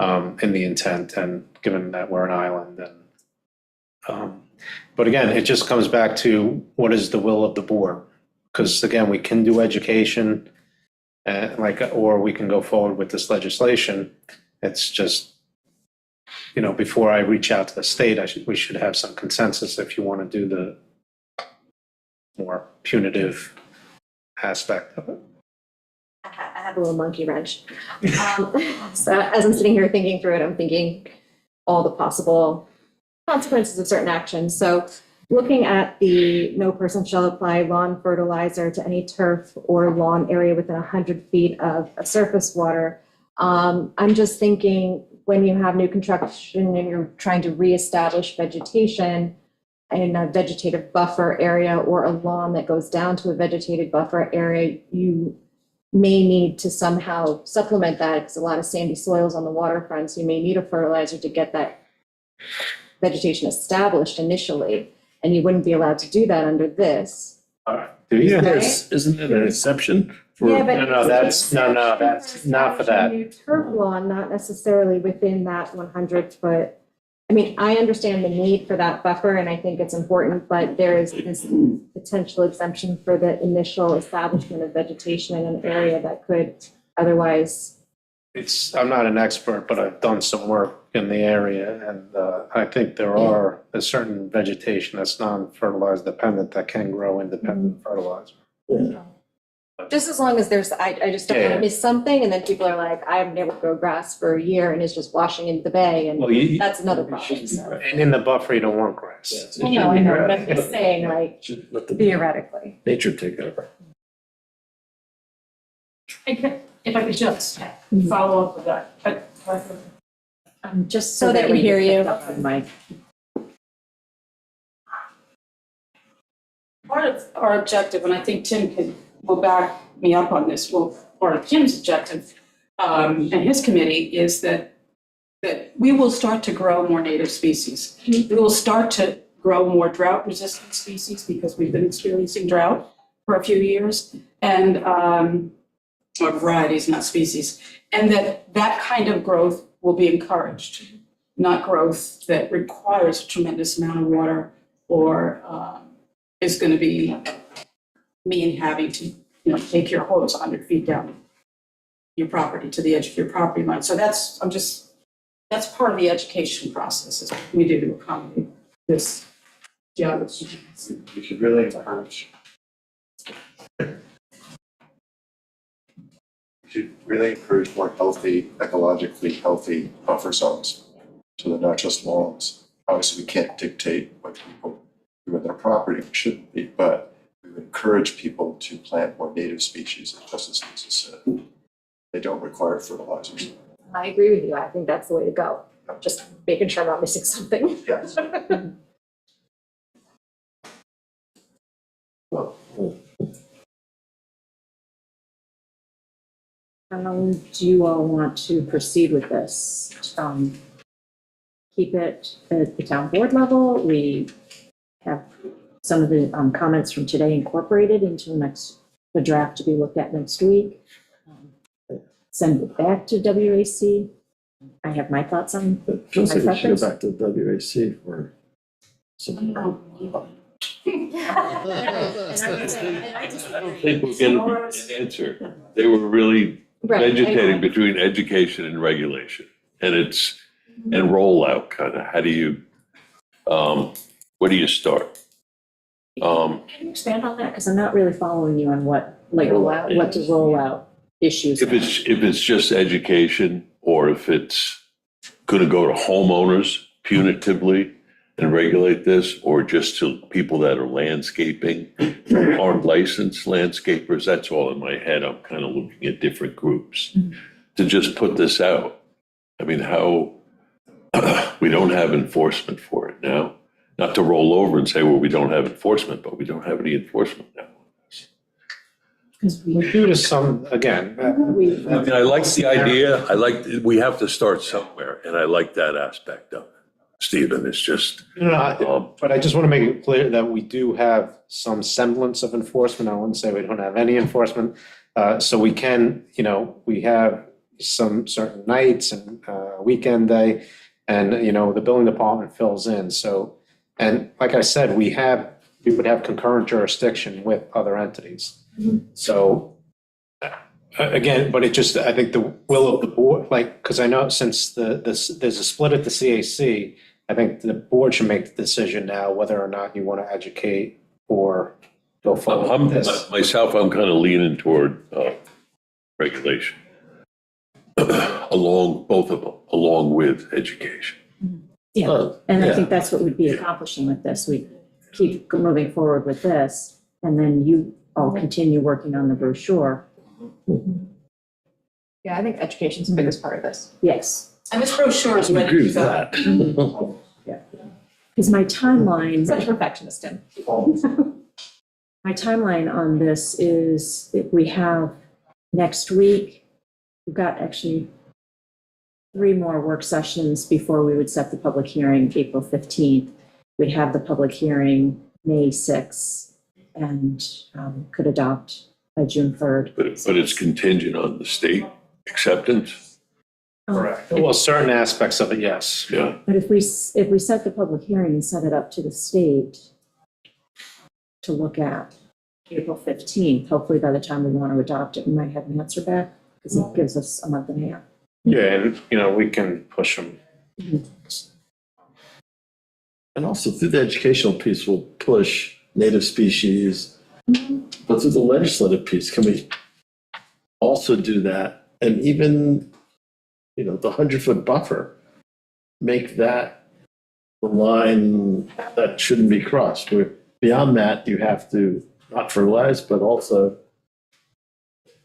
in the intent, and given that we're an island. But again, it just comes back to what is the will of the board? Because again, we can do education, or we can go forward with this legislation. It's just, before I reach out to the state, we should have some consensus if you want to do the more punitive aspect of it. I have a little monkey wrench. So as I'm sitting here thinking through it, I'm thinking all the possible consequences of certain actions. So looking at the no person shall apply lawn fertilizer to any turf or lawn area within 100 feet of a surface water. I'm just thinking when you have new construction and you're trying to reestablish vegetation in a vegetative buffer area or a lawn that goes down to a vegetated buffer area, you may need to somehow supplement that because a lot of sandy soils on the waterfront, so you may need a fertilizer to get that vegetation established initially, and you wouldn't be allowed to do that under this. Isn't it an exception for? Yeah, but No, that's not for that. New turf lawn, not necessarily within that 100-foot. I mean, I understand the need for that buffer, and I think it's important, but there is this potential exemption for the initial establishment of vegetation in an area that could otherwise. I'm not an expert, but I've done some work in the area, and I think there's certain vegetation that's non-fertilizer dependent that can grow independent of fertilizer. Just as long as there's, I just don't want to miss something, and then people are like, I haven't been able to grow grass for a year, and it's just washing into the bay, and Well, that's another problem. So. and in the buffer, you don't want grass. Well, no, I know, but I'm just saying, like, Let the theoretically. nature take over. If I could just follow up with that. Just So that we can hear you. Mike. Part of our objective, and I think Tim will back me up on this, part of Tim's objective and his committee is that we will start to grow more native species. We will start to grow more drought-resistant species because we've been experiencing drought for a few years, and or varieties, not species, and that kind of growth will be encouraged, not growth that requires a tremendous amount of water or is going to be mean having to, take your hose 100 feet down your property to the edge of your property line. So that's part of the education process is what we do to accommodate this geography. We should really encourage. We should really encourage more healthy, ecologically healthy buffer zones. So they're not just lawns. Obviously, we can't dictate what people do with their property, it shouldn't be, but we would encourage people to plant more native species, just as Lisa said. They don't require fertilizers. I agree with you. I think that's the way to go. Just making sure I'm not missing something. Yes. How do you all want to proceed with this? Keep it at the town board level? We have some of the comments from today incorporated into the draft to be looked at next week. Send it back to WAC. I have my thoughts on. It feels like we should preference. go back to WAC for some. I don't think we'll get an answer. They were really vegetating between education and regulation. And and rollout kind of, how do you, where do you start? Can you expand on that? Because I'm not really following you on what to roll out issues. If it's just education, or if it's gonna go to homeowners punitively and regulate this, or just to people that are landscaping, aren't licensed landscapers, that's all in my head. I'm kind of looking at different groups to just put this out. I mean, how, we don't have enforcement for it now. Not to roll over and say, well, we don't have enforcement, but we don't have any enforcement now. We do to some, again, I mean, I like the idea, we have to start somewhere, and I like that aspect of it. Stephen, it's just, but I just want to make it clear that we do have some semblance of enforcement. I wouldn't say we don't have any enforcement. So we can, we have some certain nights and weekend day, and, the building department fills in. So, and like I said, we would have concurrent jurisdiction with other entities. So, again, but I think the will of the board, because I know since there's a split at the CAC, I think the board should make the decision now whether or not you want to educate or go forward with this. myself, I'm kind of leaning toward regulation. Along with education. Yeah, and I yeah. think that's what we'd be accomplishing with this. We keep moving forward with this, and then you all continue working on the brochure. Yeah, I think education's the biggest part of this. Yes, And this brochure is I ready agree to with go. that. because my timeline. Such a perfectionist, Tim. My timeline on this is that we have next week, we've got actually 3 more work sessions before we would set the public hearing, April 15th. We'd have the public hearing May 6th and could adopt by June 3rd. But it's contingent on the state acceptance. Correct. Well, certain aspects of it, yes. Yeah. But if we set the public hearing and set it up to the state to look at April 15th, hopefully by the time we want to adopt it, we might have an answer back because it gives us a month and a half. Yeah, and, we can push them. And also through the educational piece, we'll push native species. But through the legislative piece, can we also do that? And even, the 100-foot buffer, make that the line that shouldn't be crossed. Beyond that, you have to not fertilize, but also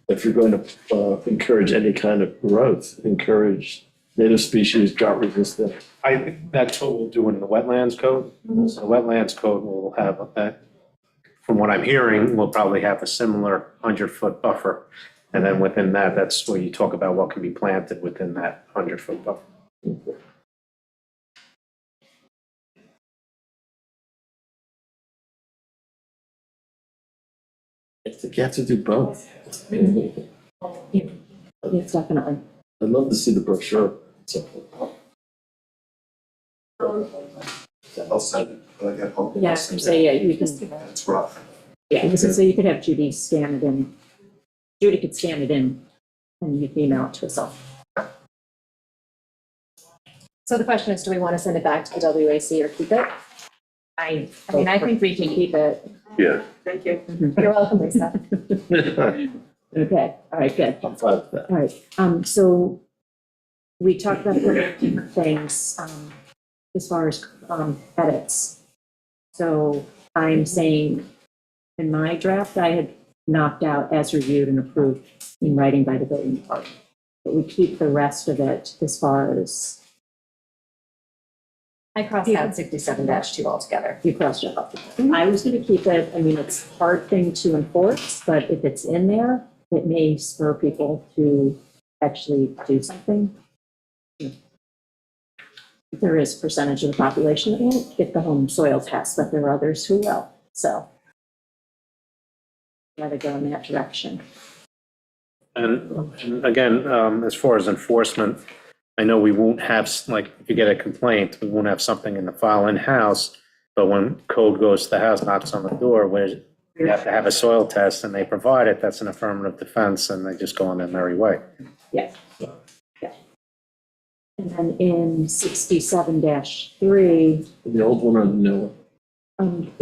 if you're going to encourage any kind of growth, encourage native species, drought resistant. I think that's what we'll do in the wetlands code. So the wetlands code will have, from what I'm hearing, we'll probably have a similar 100-foot buffer. And then within that, that's where you talk about what can be planted within that 100-foot buffer. You have to do both. Yes, definitely. I'd love to see the brochure. I'll send it when I get home. Yeah, so yeah, you can, It's rough. yeah, so you could have Judy scan it in. Judy could scan it in and you can email it to us all. So the question is, do we want to send it back to the WAC or keep it? I mean, I think we can keep it. Yeah. Thank you. You're welcome, Lisa. Okay, all right, good. I'm fine with that. All right, so we talked about a couple of different things as far as edits. So I'm saying in my draft, I had knocked out as reviewed and approved in writing by the building department. But we keep the rest of it as far as I crossed out 67-2 altogether. you crossed it off. I was going to keep it, I mean, it's a hard thing to enforce, but if it's in there, it may spur people to actually do something. There is a percentage of the population that won't get the home soil test, but there are others who will, so. Rather go in that direction. And again, as far as enforcement, I know we won't have, like, if you get a complaint, we won't have something in the file in-house, but when code goes to the house, knocks on the door, where you have to have a soil test and they provide it, that's an affirmative defense and they just go on their merry way. Yeah. And then in 67-3, The old one or the new one?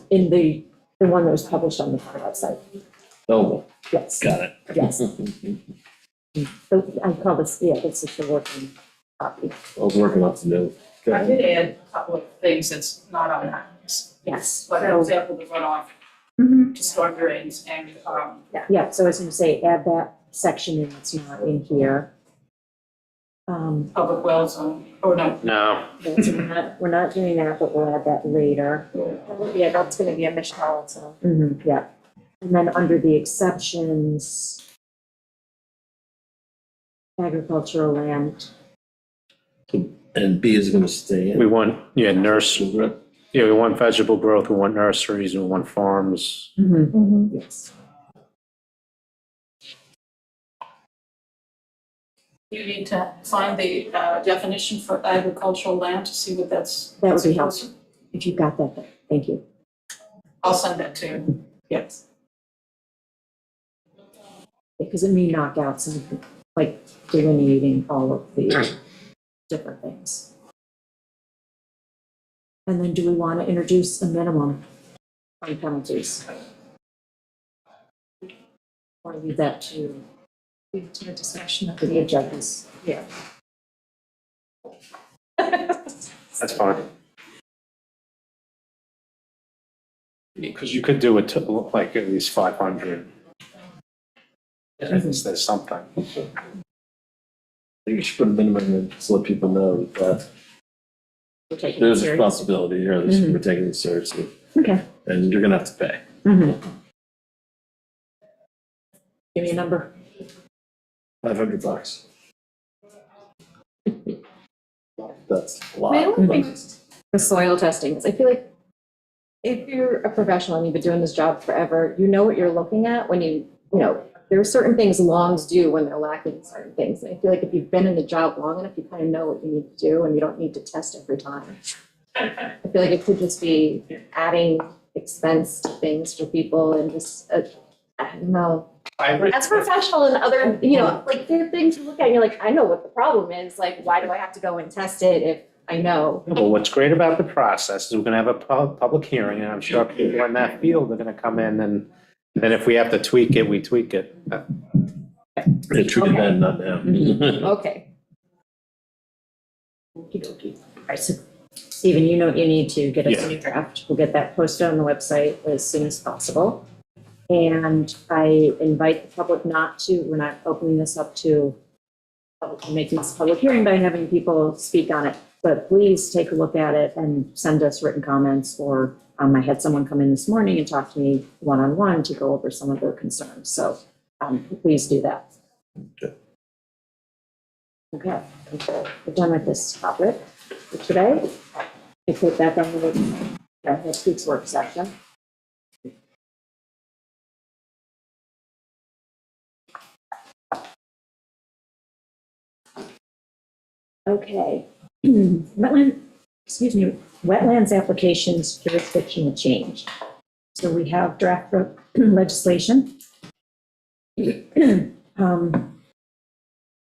in the one that was published on the website, Oh, yes. got it. Yes. So I call this, yeah, this is the working copy. I was working on the new. I did add a couple of things that's not on that list. Yes. Like, for So, example, the runoff Mhm. to storm drains and, yeah, so I was going to say, add that section in that's not in here. Public well zone, or no? No, that's- we're not doing that, but we'll add that later. Yeah, that's gonna be a Michelle, so. Yeah. And then under the exceptions, agricultural land, And B is gonna stay in. we want, we want vegetable growth, we want nurseries, we want farms. yes. You need to find the definition for agricultural land to see what that's. That would be helpful. If you've got that, thank you. I'll send that to you. Yes. Because it may knock out some, like delineating all of the different things. And then do we want to introduce a minimum on penalties? Or leave that to To a discussion of the judges? Yeah. That's fine. Because you could do it to like at least 500. At least there's something. I think you should put a minimum in to let people know that We're taking it there's a seriously. responsibility here, that we're taking it seriously, Okay. and you're gonna have to pay. Give me a number. $500. That's a My lot. only thing is the soil testing is I feel like if you're a professional and you've been doing this job forever, you know what you're looking at when you know, there are certain things lawns do when they're lacking certain things. And I feel like if you've been in the job long enough, you kind of know what you need to do and you don't need to test every time. I feel like it could just be adding expense to things for people and just, I don't know. I agree. As professional and other, you know, like there are things you look at and you're like, I know what the problem is. Like, why do I have to go and test it if I know? Well, what's great about the process is we're gonna have a public hearing, and I'm sure people in that field are gonna come in, and then if we have to tweak it, we tweak it. They treated that, not now. Okay. Okey-dokey. All right, so Stephen, you know what you need to get us a new draft. We'll get that posted on the website as soon as possible. And I invite the public we're not opening this up to making this a public hearing by having people speak on it. But please take a look at it and send us written comments, or I had someone come in this morning and talk to me one-on-one to go over some of their concerns. So please do that. Okay, we're done with this topic for today. We put that on the next week's work session. Okay. Wetlands applications jurisdictional change. So we have draft legislation.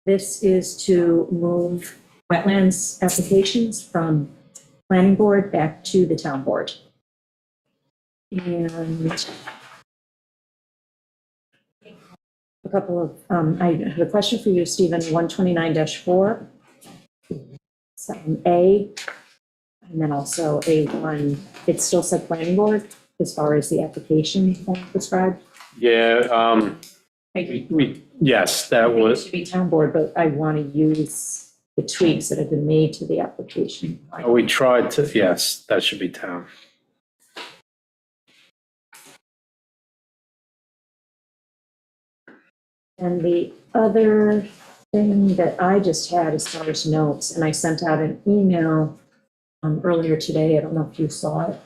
This is to move wetlands applications from planning board back to the town board. And a couple of, I have a question for you, Stephen, 129-4. A, and then also A1, it still said planning board as far as the application form prescribed. Yeah, yes, that It was, should be town board, but I want to use the tweaks that have been made to the application. we tried to, yes, that should be town. And the other thing that I just had as far as notes, and I sent out an email earlier today, I don't know if you saw it.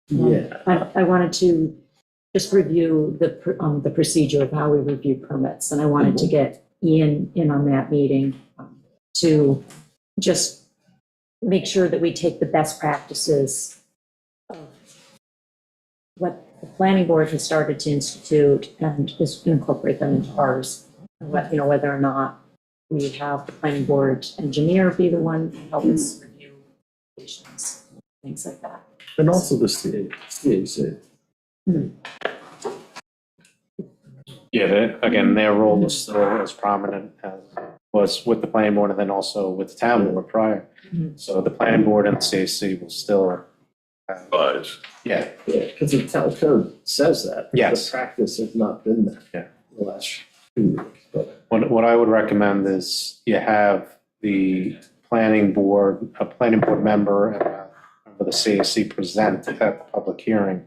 Yeah. I wanted to just review the procedure of how we review permits, and I wanted to get Ian in on that meeting to just make sure that we take the best practices of what the planning board has started to institute and just incorporate them into ours. Whether or not we have the planning board engineer be the one to help us review applications, things like that. And also the CAC. Yeah, again, their role is still as prominent as was with the planning board and then also with the town board prior. So the planning board and the CAC will still. Advise. Yeah. Yeah, because the town code says that. Yes. The practice has not been that. Yeah. The last 2 years, but. What I would recommend is you have the planning board member and a member of the CAC present at the public hearing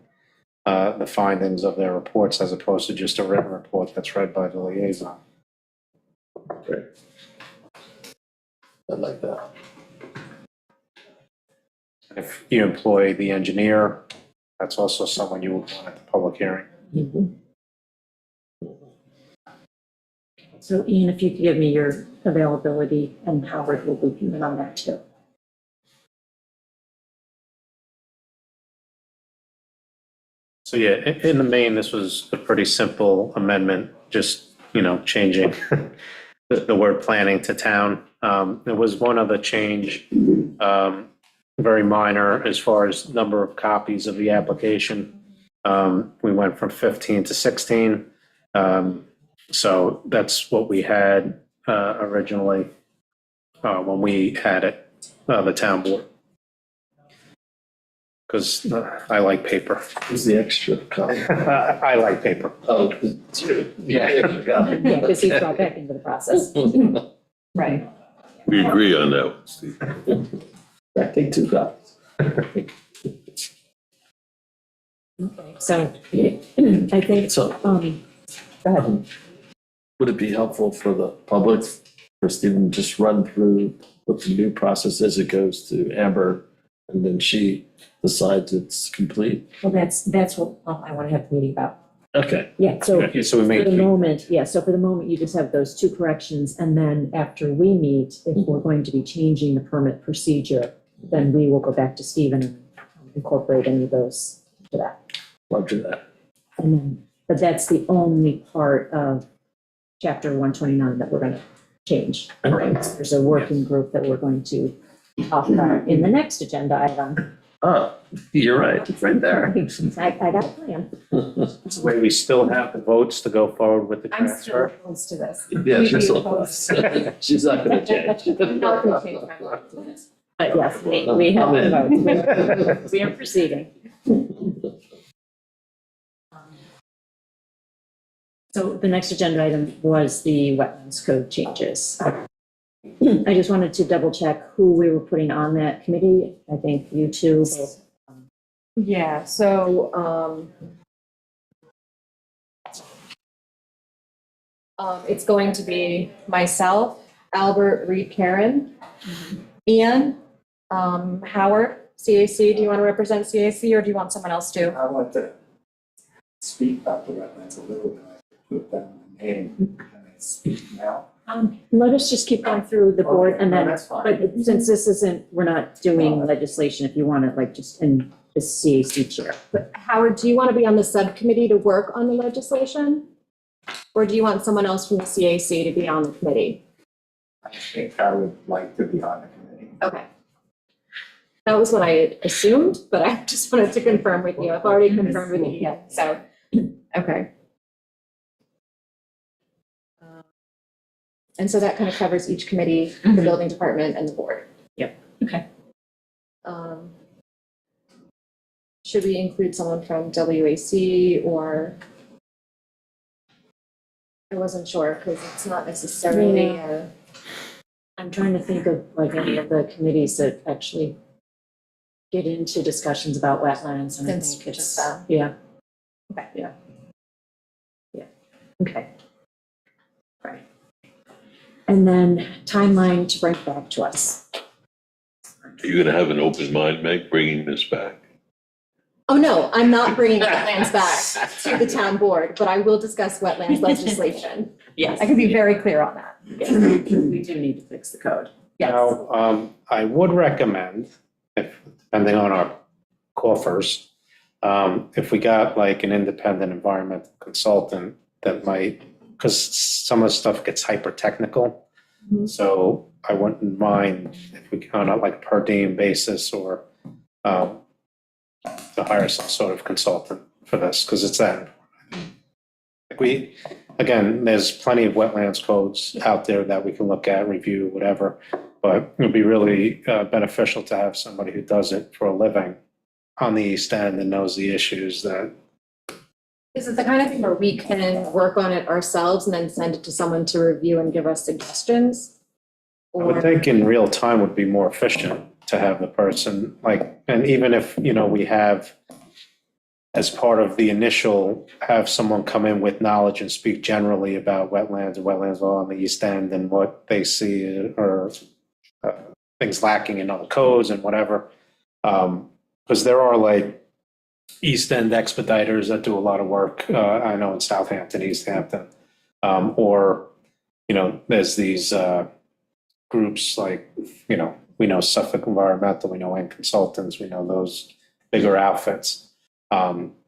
the findings of their reports as opposed to just a written report that's read by the liaison. Great. I like that. If you employ the engineer, that's also someone you would want at the public hearing. So Ian, if you could give me your availability, and Howard will be in on that too. So yeah, in the main, this was a pretty simple amendment, just, changing the word planning to town. There was one other change, very minor as far as number of copies of the application. We went from 15 to 16. So that's what we had originally when we had it, the town board. Because I like paper. Who's the extra copy? I like paper. Oh, it's you. Yeah. Yeah, because he's brought back into the process. Right. We agree on that one, Steve. I take 2 copies. Okay, so I think, So go ahead. would it be helpful for the public, for Stephen to just run through what the new process is? It goes to Amber and then she decides it's complete? Well, that's what I want to have the meeting about. Okay. Yeah, so Okay, so we for made the moment, so for the moment, you just have those 2 corrections, and then after we meet, if we're going to be changing the permit procedure, then we will go back to Stephen and incorporate any of those to that. Roger that. And then, but that's the only part of chapter 129 that we're going to change. There's a working group that we're going to talk about in the next agenda item. Oh, you're right. It's right there. I got a plan. the way we still have the votes to go forward with the I'm still transfer. opposed to this. Yeah, she's Completely so opposed. close. She's not gonna change. I'm not gonna change my mind to this. But yes, we have I'm in. the votes. We are proceeding. So the next agenda item was the wetlands code changes. I just wanted to double check who we were putting on that committee. I think you two. Yeah, so, it's going to be myself, Albert, Reed, Karen, Ian, Howard, CAC. Do you want to represent CAC or do you want someone else to? I want to speak about the wetlands a little bit. I put down the name. Can I speak now? Let us just keep going through the board Okay, and no, then, that's fine. but since this isn't, we're not doing legislation, if you want to like just in the CAC chair. But Howard, do you want to be on the subcommittee to work on the legislation? Or do you want someone else from the CAC to be on the committee? I think I would like to be on the committee. Okay. That was what I had assumed, but I just wanted to confirm with you. I've already confirmed with you, yeah, so, okay. And so that kind of covers each committee, the building department and the board. Yep. Okay. Should we include someone from WAC or? I wasn't sure because it's not necessarily, I'm trying to think of like any of the committees that actually get into discussions about wetlands and I It's think it's, just them. yeah. Okay. Yeah. Yeah, okay. Right. And then timeline to bring back to us. Are you gonna have an open mind, Meg, bringing this back? Oh, no, I'm not bringing wetlands back to the town board, but I will discuss wetlands legislation. Yes. I can be very clear on that. Yes, we do need to fix the code. Yes. Now, I would recommend, depending on our coffers, if we got like an independent environmental consultant that might, because some of the stuff gets hyper technical. Mhm. So I wouldn't mind if we on a like per diem basis or to hire some sort of consultant for this, because it's that. Like again, there's plenty of wetlands codes out there that we can look at, review, whatever. But it would be really beneficial to have somebody who does it for a living on the East End and knows the issues that. Is it the kind of thing where we can work on it ourselves and then send it to someone to review and give us suggestions? I would think in real time would be more efficient to have the person, like, and even if, we have, as part of the initial, have someone come in with knowledge and speak generally about wetlands and wetlands law on the East End and what they see or things lacking in other codes and whatever. Because there are like East End expediters that do a lot of work. I know in Southampton, East Hampton, or, there's these groups like, we know Suffolk Environmental, we know N Consultants, we know those bigger outfits.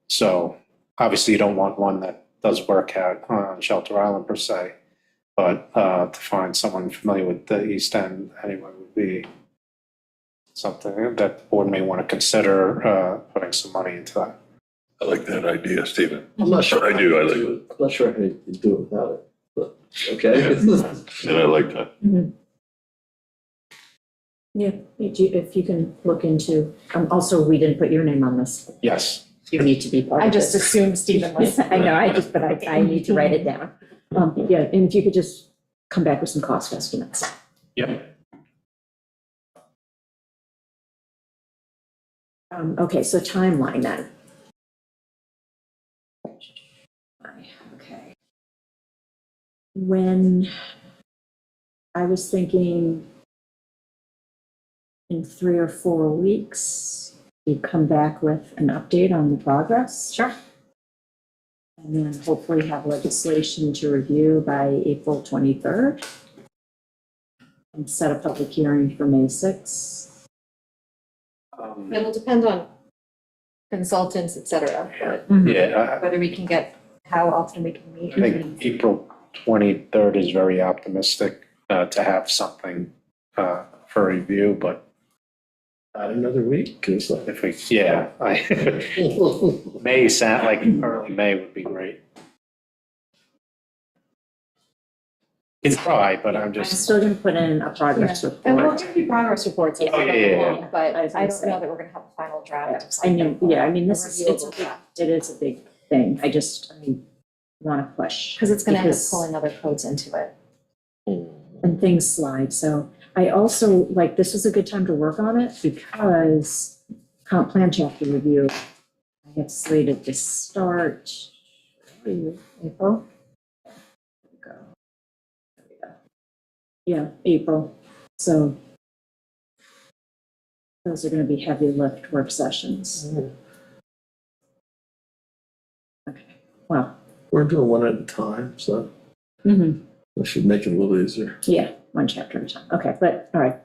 So obviously you don't want one that does work out on Shelter Island per se, but to find someone familiar with the East End anyway would be something that the board may want to consider putting some money into that. I like that idea, Stephen. I'm not sure. I do, I like it. I'm not sure how you do it without it, but, okay. And I like that. Yeah, if you can look into, also, we didn't put your name on this. Yes. You need to be part I of just this. assumed Stephen was. I know, but I need to write it down. Yeah, and if you could just come back with some cost estimates. Yep. Okay, so timeline then. Okay. When I was thinking in 3 or 4 weeks, you come back with an update on the progress. Sure. And then hopefully have legislation to review by April 23rd. And set a public hearing for May 6th. It'll depend on consultants, et cetera, but Yeah, whether we can get, how often we can meet. I think April 23rd is very optimistic to have something for review, but Not another week, because if we, May sound like early May would be great. It's try, but I'm I'm just, still gonna put in a progress And we'll report. give you progress reports as we Oh, go yeah. along, but I was I gonna don't say. know that we're gonna have a final draft of I something. mean, yeah, I mean, this is, it's a reviewable big, draft. it is a big thing. I wanna push. Because it's gonna end up because- pulling other codes into it. And things slide, so I also, this was a good time to work on it because comp plan chapter review, I have slated to start April. There we go. Yeah, April, so those are gonna be heavy lift work sessions. Okay, well, we're doing one at a time, so mhm. that should make it a little easier. Yeah, one chapter at a time. Okay, but, all right.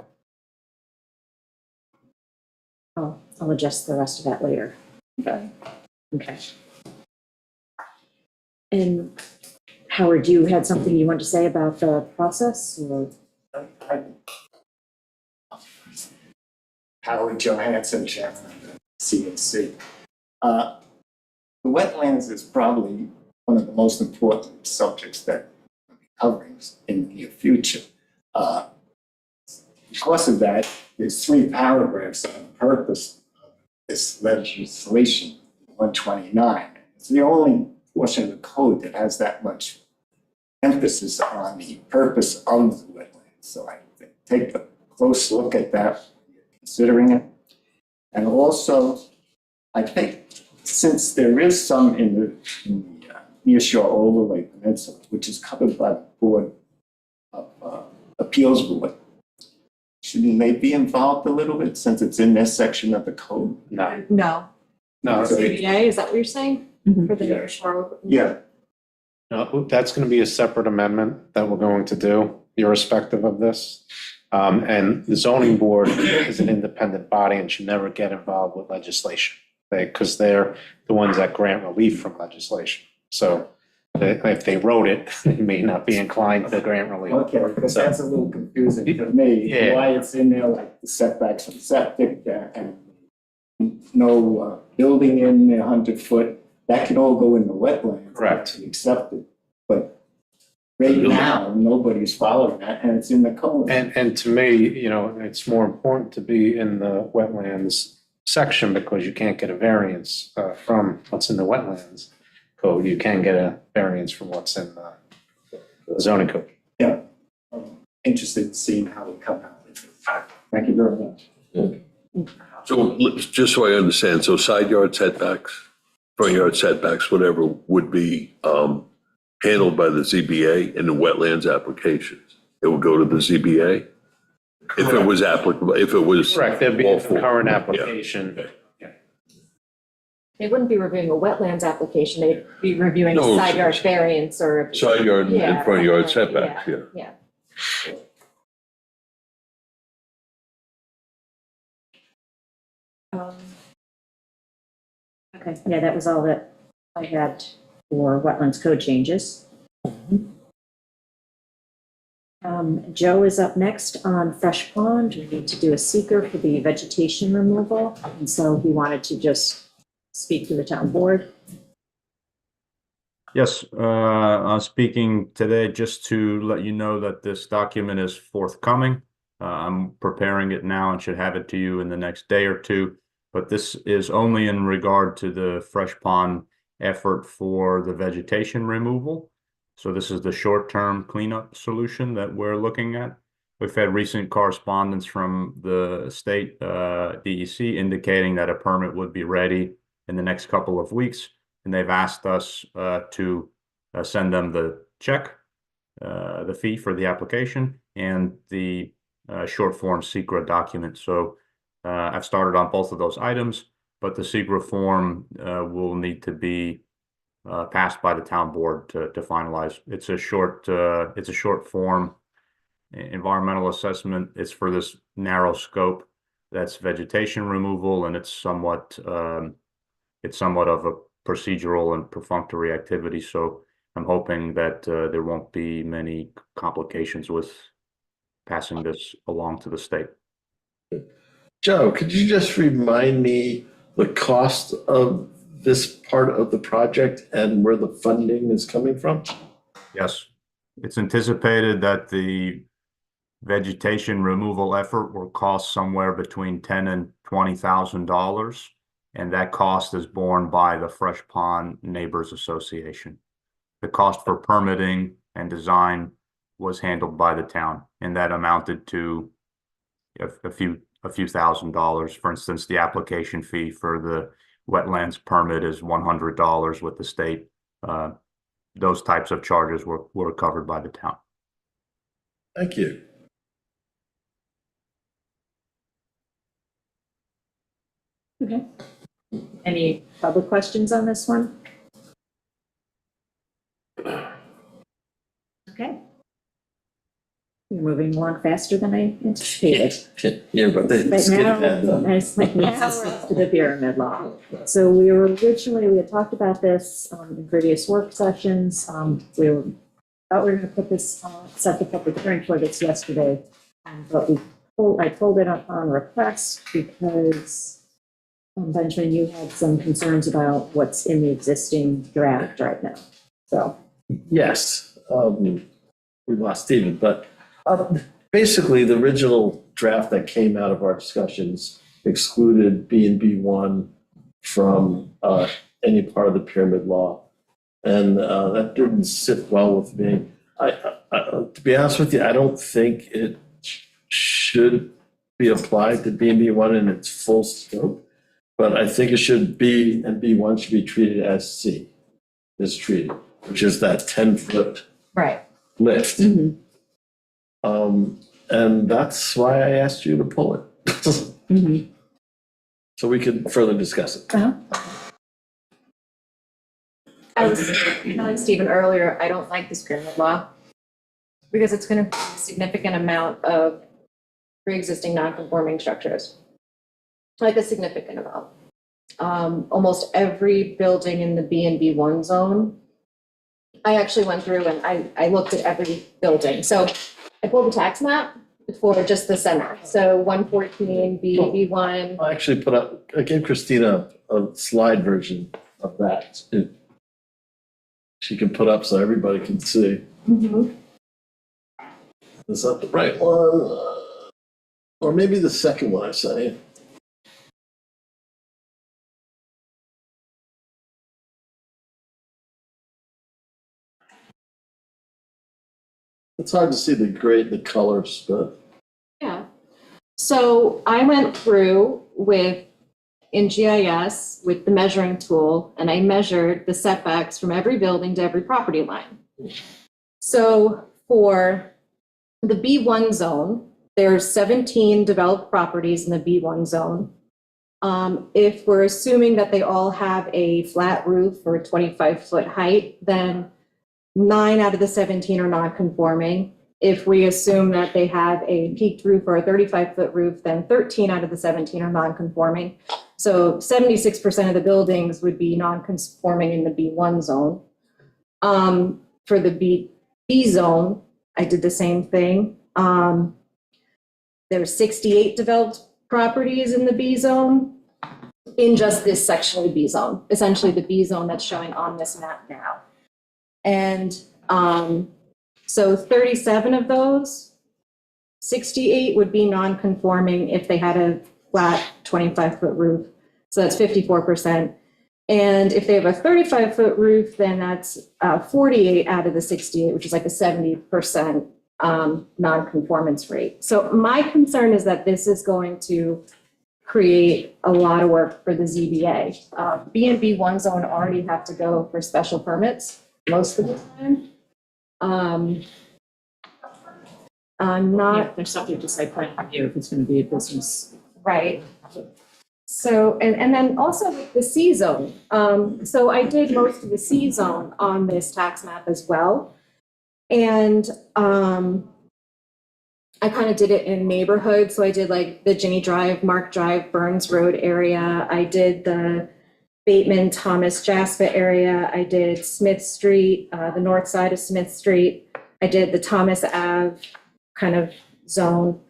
I'll adjust the rest of that later. Okay. Okay. And Howard, you had something you wanted to say about the process or? Howard Johansson, Chairman of the CAC. The wetlands is probably one of the most important subjects that we'll be covering in the near future. Because of that, there's 3 paragraphs on the purpose of this legislation, 129. It's the only portion of the code that has that much emphasis on the purpose of the wetlands. So I think take a close look at that, considering it. And also, I think since there is some in the nearshore overlay peninsula, which is covered by the Board of Appeals Board, shouldn't they be involved a little bit since it's in this section of the code? no, No. no. CBA, is that what you're saying? Mhm. For the Yeah. nearshore? Yeah, No, that's going to be a separate amendment that we're going to do, irrespective of this. And the zoning board is an independent body and should never get involved with legislation. Because they're the ones that grant relief from legislation. So if they wrote it, they may not be inclined to grant relief. okay, because that's a little confusing to me, Yeah. why it's in there, like the setbacks from septic and no building in 100 foot, that can all go in the wetlands. Correct. and be accepted, but right now, nobody's following that, and it's in the code. And to me, it's more important to be in the wetlands section because you can't get a variance from what's in the wetlands code. You can get a variance from what's in the zoning code. Yeah. interested in seeing how we come out with it. Thank you very much. So just so I understand, so side yard setbacks, front yard setbacks, whatever would be handled by the ZBA in the wetlands applications. It would go to the ZBA if it was applicable, if it was. Correct, there'd be a lawful. current Yeah. application. They wouldn't be reviewing a wetlands application, they'd be reviewing No, a side yard variance or. Side yard and Yeah, front yard something like- setbacks, yeah. Yeah. Um, Okay, yeah, that was all that I had for wetlands code changes. Joe is up next on Fresh Pond. We need to do a seeker for the vegetation removal, and so he wanted to just speak to the town board. Yes, I'm speaking today just to let you know that this document is forthcoming. I'm preparing it now and should have it to you in the next day or two. But this is only in regard to the Fresh Pond effort for the vegetation removal. So this is the short-term cleanup solution that we're looking at. We've had recent correspondence from the state DEC indicating that a permit would be ready in the next couple of weeks. And they've asked us to send them the check, the fee for the application, and the short form SECRA document. So I've started on both of those items, but the SECRA form will need to be passed by the town board to finalize. It's a short form environmental assessment. It's for this narrow scope. That's vegetation removal, and it's somewhat of a procedural and perfunctory activity. So I'm hoping that there won't be many complications with passing this along to the state. Joe, could you just remind me the cost of this part of the project and where the funding is coming from? Yes, it's anticipated that the vegetation removal effort will cost somewhere between $10,000 and $20,000, and that cost is borne by the Fresh Pond Neighbors Association. The cost for permitting and design was handled by the town, and that amounted to a few $1,000s. For instance, the application fee for the wetlands permit is $100 with the state. Those types of charges were covered by the town. Thank you. Okay. Any public questions on this one? Okay. You're moving along faster than I anticipated. Yeah, but they But skip now, that. it's like now we're up to the pyramid law. So we had talked about this in previous work sessions. Thought we were gonna put this, set the public hearing for this yesterday. But I pulled it up on request because Benjamin, you had some concerns about what's in the existing draft right now. So, Yes, we lost Stephen, but basically the original draft that came out of our discussions excluded B and B1 from any part of the pyramid law. And that didn't sit well with me. To be honest with you, I don't think it should be applied to B and B1 in its full scope, but I think it should be, and B1 should be treated as C is treated, which is that 10-foot right. lift. Mhm. And that's why I asked you to pull it. Mhm. So we could further discuss it. Uh-huh. I was telling Stephen earlier, I don't like this pyramid law because it's going to be a significant amount of pre-existing non-conforming structures. Like a significant amount. Almost every building in the B and B1 zone. I actually went through and I looked at every building. So I pulled the tax map for just the center. So 114, B1. I actually I gave Christina a slide version of that. She can put up so everybody can see. Mhm. Is that the right one? Or maybe the second one I sent you. It's hard to see the colors, but Yeah. So I went through in GIS with the measuring tool, and I measured the setbacks from every building to every property line. So for the B1 zone, there's 17 developed properties in the B1 zone. If we're assuming that they all have a flat roof or a 25-foot height, then 9 out of the 17 are non-conforming. If we assume that they have a peaked roof or a 35-foot roof, then 13 out of the 17 are non-conforming. So 76% of the buildings would be non-conforming in the B1 zone. For the B zone, I did the same thing. There were 68 developed properties in the B zone in just this section of the B zone, essentially the B zone that's showing on this map now. And so 37 of those, 68 would be non-conforming if they had a flat 25-foot roof. So that's 54%. And if they have a 35-foot roof, then that's 48 out of the 68, which is like a 70% non-conformance rate. So my concern is that this is going to create a lot of work for the ZBA. B and B1 zone already have to go for special permits most of the time. I'm not There's something to site plan review if it's going to be a business. right. So, and then also with the C zone. So I did most of the C zone on this tax map as well. And I kind of did it in neighborhoods. So I did like the Ginny Drive, Mark Drive, Burns Road area. I did the Bateman, Thomas, Jaspa area. I did Smith Street, the north side of Smith Street. I did the Thomas Ave kind of zone.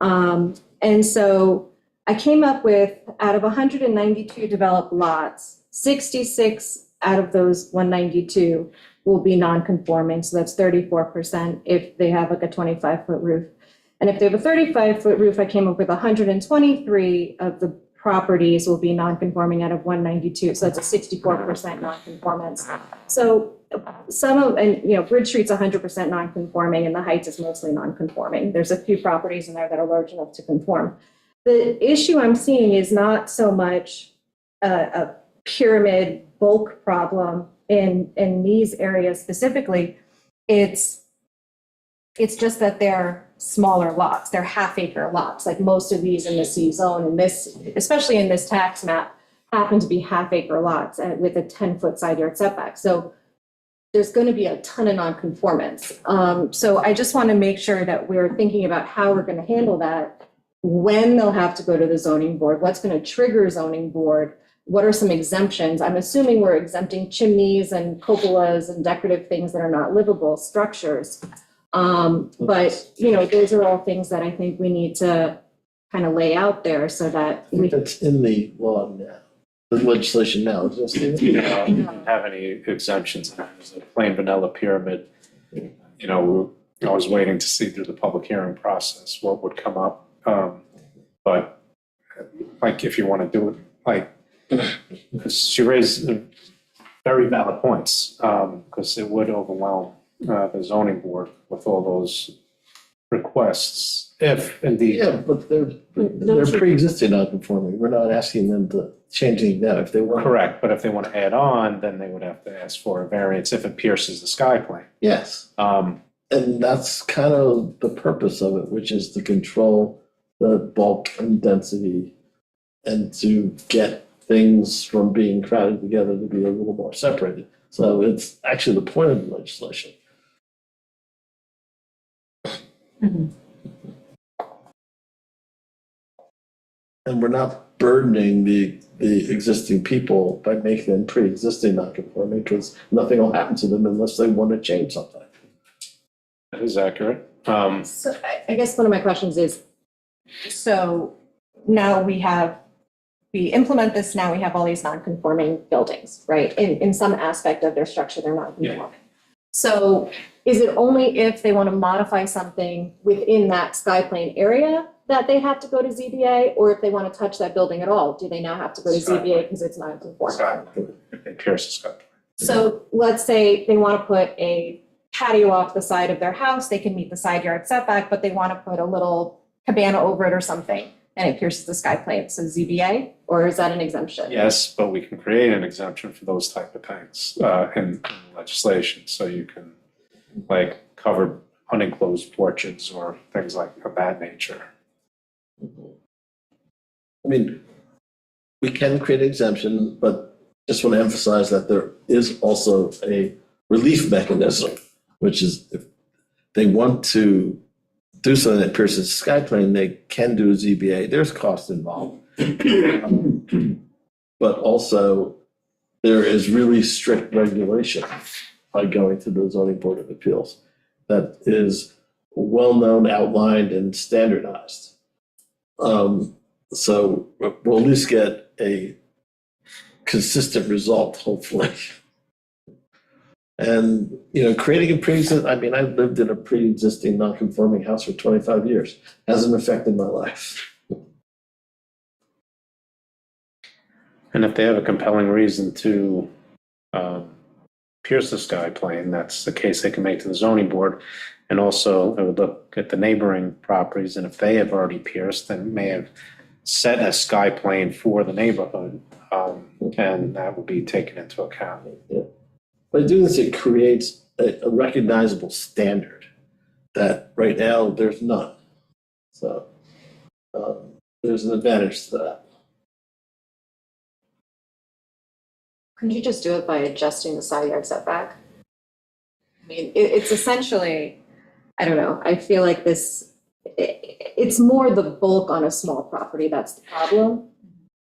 And so I came up with, out of 192 developed lots, 66 out of those 192 will be non-conforming. So that's 34% if they have like a 25-foot roof. And if they have a 35-foot roof, I came up with 123 of the properties will be non-conforming out of 192. So that's a 64% non-conformance. So Bridge Street's 100% non-conforming and the Heights is mostly non-conforming. There's a few properties in there that are large enough to conform. The issue I'm seeing is not so much a pyramid bulk problem in these areas specifically. It's just that they're smaller lots. They're half-acre lots, like most of these in the C zone, and this, especially in this tax map, happen to be half-acre lots with a 10-foot side yard setback. So there's going to be a ton of non-conformance. So I just want to make sure that we're thinking about how we're going to handle that, when they'll have to go to the zoning board, what's going to trigger zoning board, what are some exemptions? I'm assuming we're exempting chimneys and cupolas and decorative things that are not livable structures. But, those are all things that I think we need to kind of lay out there so that we. That's in the law now, the legislation now, is this? You don't have any exemptions. There's a plain vanilla pyramid. I was waiting to see through the public hearing process what would come up. But like, if you want to do it, like, she raised very valid points, because it would overwhelm the zoning board with all those requests, if indeed. Yeah, but they're pre-existing non-conforming. We're not asking them to change anything now if they want. Correct, but if they want to add on, then they would have to ask for a variance if it pierces the sky plane. Yes. And that's kind of the purpose of it, which is to control the bulk and density and to get things from being crowded together to be a little more separated. So it's actually the point of the legislation. Mm-hmm. And we're not burdening the existing people by making them pre-existing non-conforming, because nothing will happen to them unless they want to change something. That is accurate. So I guess one of my questions is, so now we implement this, now we have all these non-conforming buildings, right? In some aspect of their structure, they're non-conforming. Yeah. So is it only if they want to modify something within that sky plane area that they have to go to ZBA? Or if they want to touch that building at all, do they now have to go to ZBA because it's non-conforming? If they pierce the sky plane. So let's say they want to put a patio off the side of their house, they can meet the side yard setback, but they want to put a little cabana over it or something, and it pierces the sky plane. So ZBA, or is that an exemption? Yes, but we can create an exemption for those type of things in legislation. So you can like cover unenclosed porches or things like of that nature. I mean, we can create an exemption, but just want to emphasize that there is also a relief mechanism, which is if they want to do something that pierces the sky plane, they can do a ZBA. There's cost involved. But also, there is really strict regulation by going to the zoning board of appeals that is well-known, outlined, and standardized. So we'll at least get a consistent result, hopefully. And, you know, creating a pre-existing, I mean, I lived in a pre-existing non-conforming house for 25 years. Hasn't affected my life. And if they have a compelling reason to pierce the sky plane, that's the case they can make to the zoning board. And also, I would look at the neighboring properties, and if they have already pierced, then may have set a sky plane for the neighborhood, and that would be taken into account. Yeah. By doing this, it creates a recognizable standard that right now there's none. So there's an advantage to that. Couldn't you just do it by adjusting the side yard setback? I mean, it's essentially, I don't know, I feel like it's more the bulk on a small property that's the problem.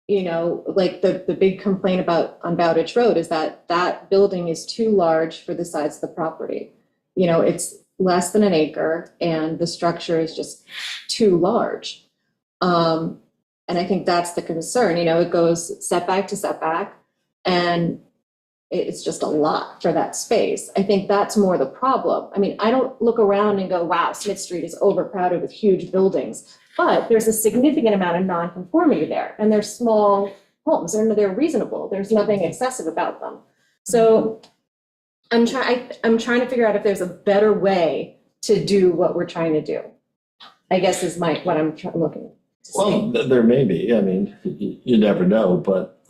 You know, like the big complaint on Bowditch Road is that that building is too large for the size of the property. You know, it's less than an acre and the structure is just too large. And I think that's the concern, you know, it goes setback to setback and it's just a lot for that space. I think that's more the problem. I mean, I don't look around and go, wow, Smith Street is overcrowded with huge buildings. But there's a significant amount of non-conformity there, and they're small homes, and they're reasonable. There's nothing excessive about them. So I'm trying to figure out if there's a better way to do what we're trying to do, I guess is what I'm looking to see. Well, there may be. I mean, you never know, but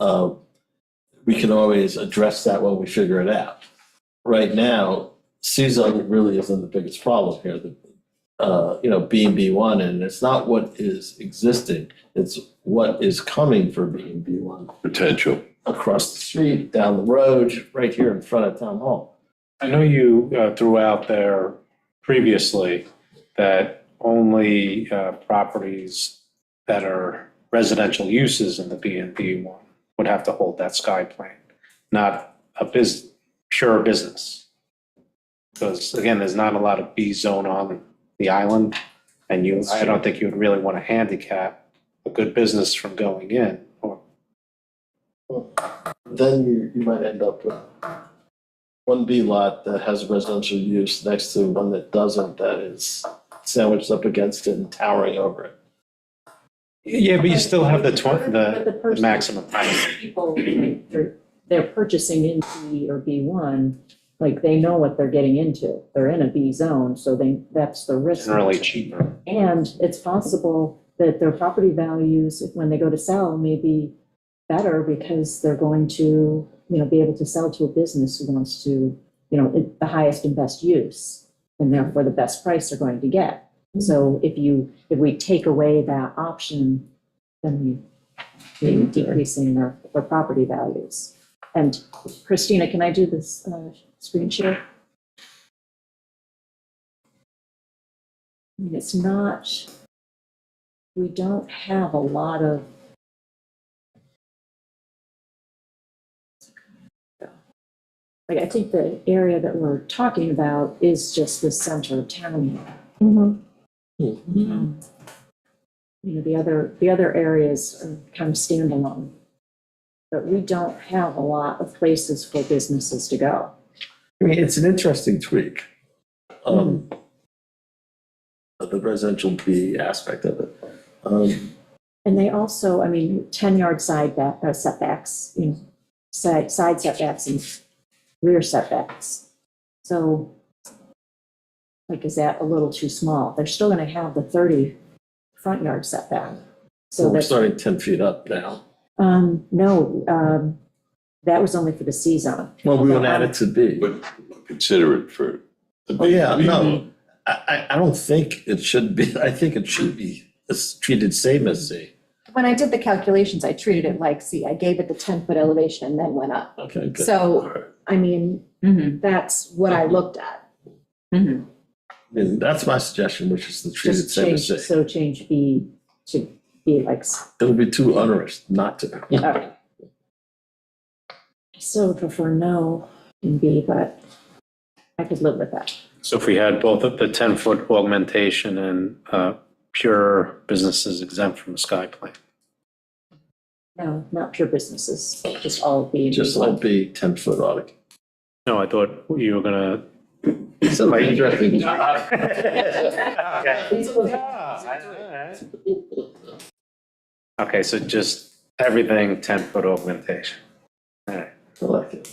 we can always address that when we figure it out. Right now, C-zone really isn't the biggest problem here. You know, B&B1, and it's not what is existing, it's what is coming for B&B1. Potential. Across the street, down the road, right here in front of Town Hall. I know you threw out there previously that only properties that are residential uses in the B&B1 would have to hold that sky plane, not a pure business. Because again, there's not a lot of B zone on the island, and I don't think you would really want to handicap a good business from going in. Then you might end up with one B lot that has residential use next to one that doesn't, that is sandwiched up against it and towering over it. Yeah, but you still have the person- maximum height. People, they're purchasing in B or B1, like they know what they're getting into. They're in a B zone, so that's the risk. Generally cheaper. And it's possible that their property values, when they go to sell, may be better because they're going to, you know, be able to sell to a business who wants to, you know, the highest and best use, and therefore the best price they're going to get. So if we take away that option, then we're decreasing their property values. And Christina, can I do this screen share? I mean, it's not, we don't have a lot of, like, I think the area that we're talking about is just the center of town here. You know, the other areas are kind of standalone, but we don't have a lot of places for businesses to go. I mean, it's an interesting tweak. The residential B aspect of it. And they also, I mean, 10-yard setbacks, you know, side setbacks and rear setbacks. So like, is that a little too small? They're still gonna have the 30 front yard setback. So So we're that's, starting 10 feet up now. no, that was only for the C zone. Well, we want to add it to B. But consider it for the. Oh, yeah, no, I don't think it should be, I think it should be treated same as C. When I did the calculations, I treated it like C. I gave it the 10-foot elevation and then went up. Okay, good. So, I mean, that's what I looked at. Mhm. And that's my suggestion, which is to treat it Just same as change, C. so change B to be like, It'll be too onerous not to. all right. So prefer no in B, but I could live with that. So if we had both of the 10-foot augmentation and pure businesses exempt from the sky plan. No, not pure businesses, just all B. Just let B 10-foot auto. No, I thought you were gonna. So interesting. Okay, so just everything 10-foot augmentation. All right. I like it.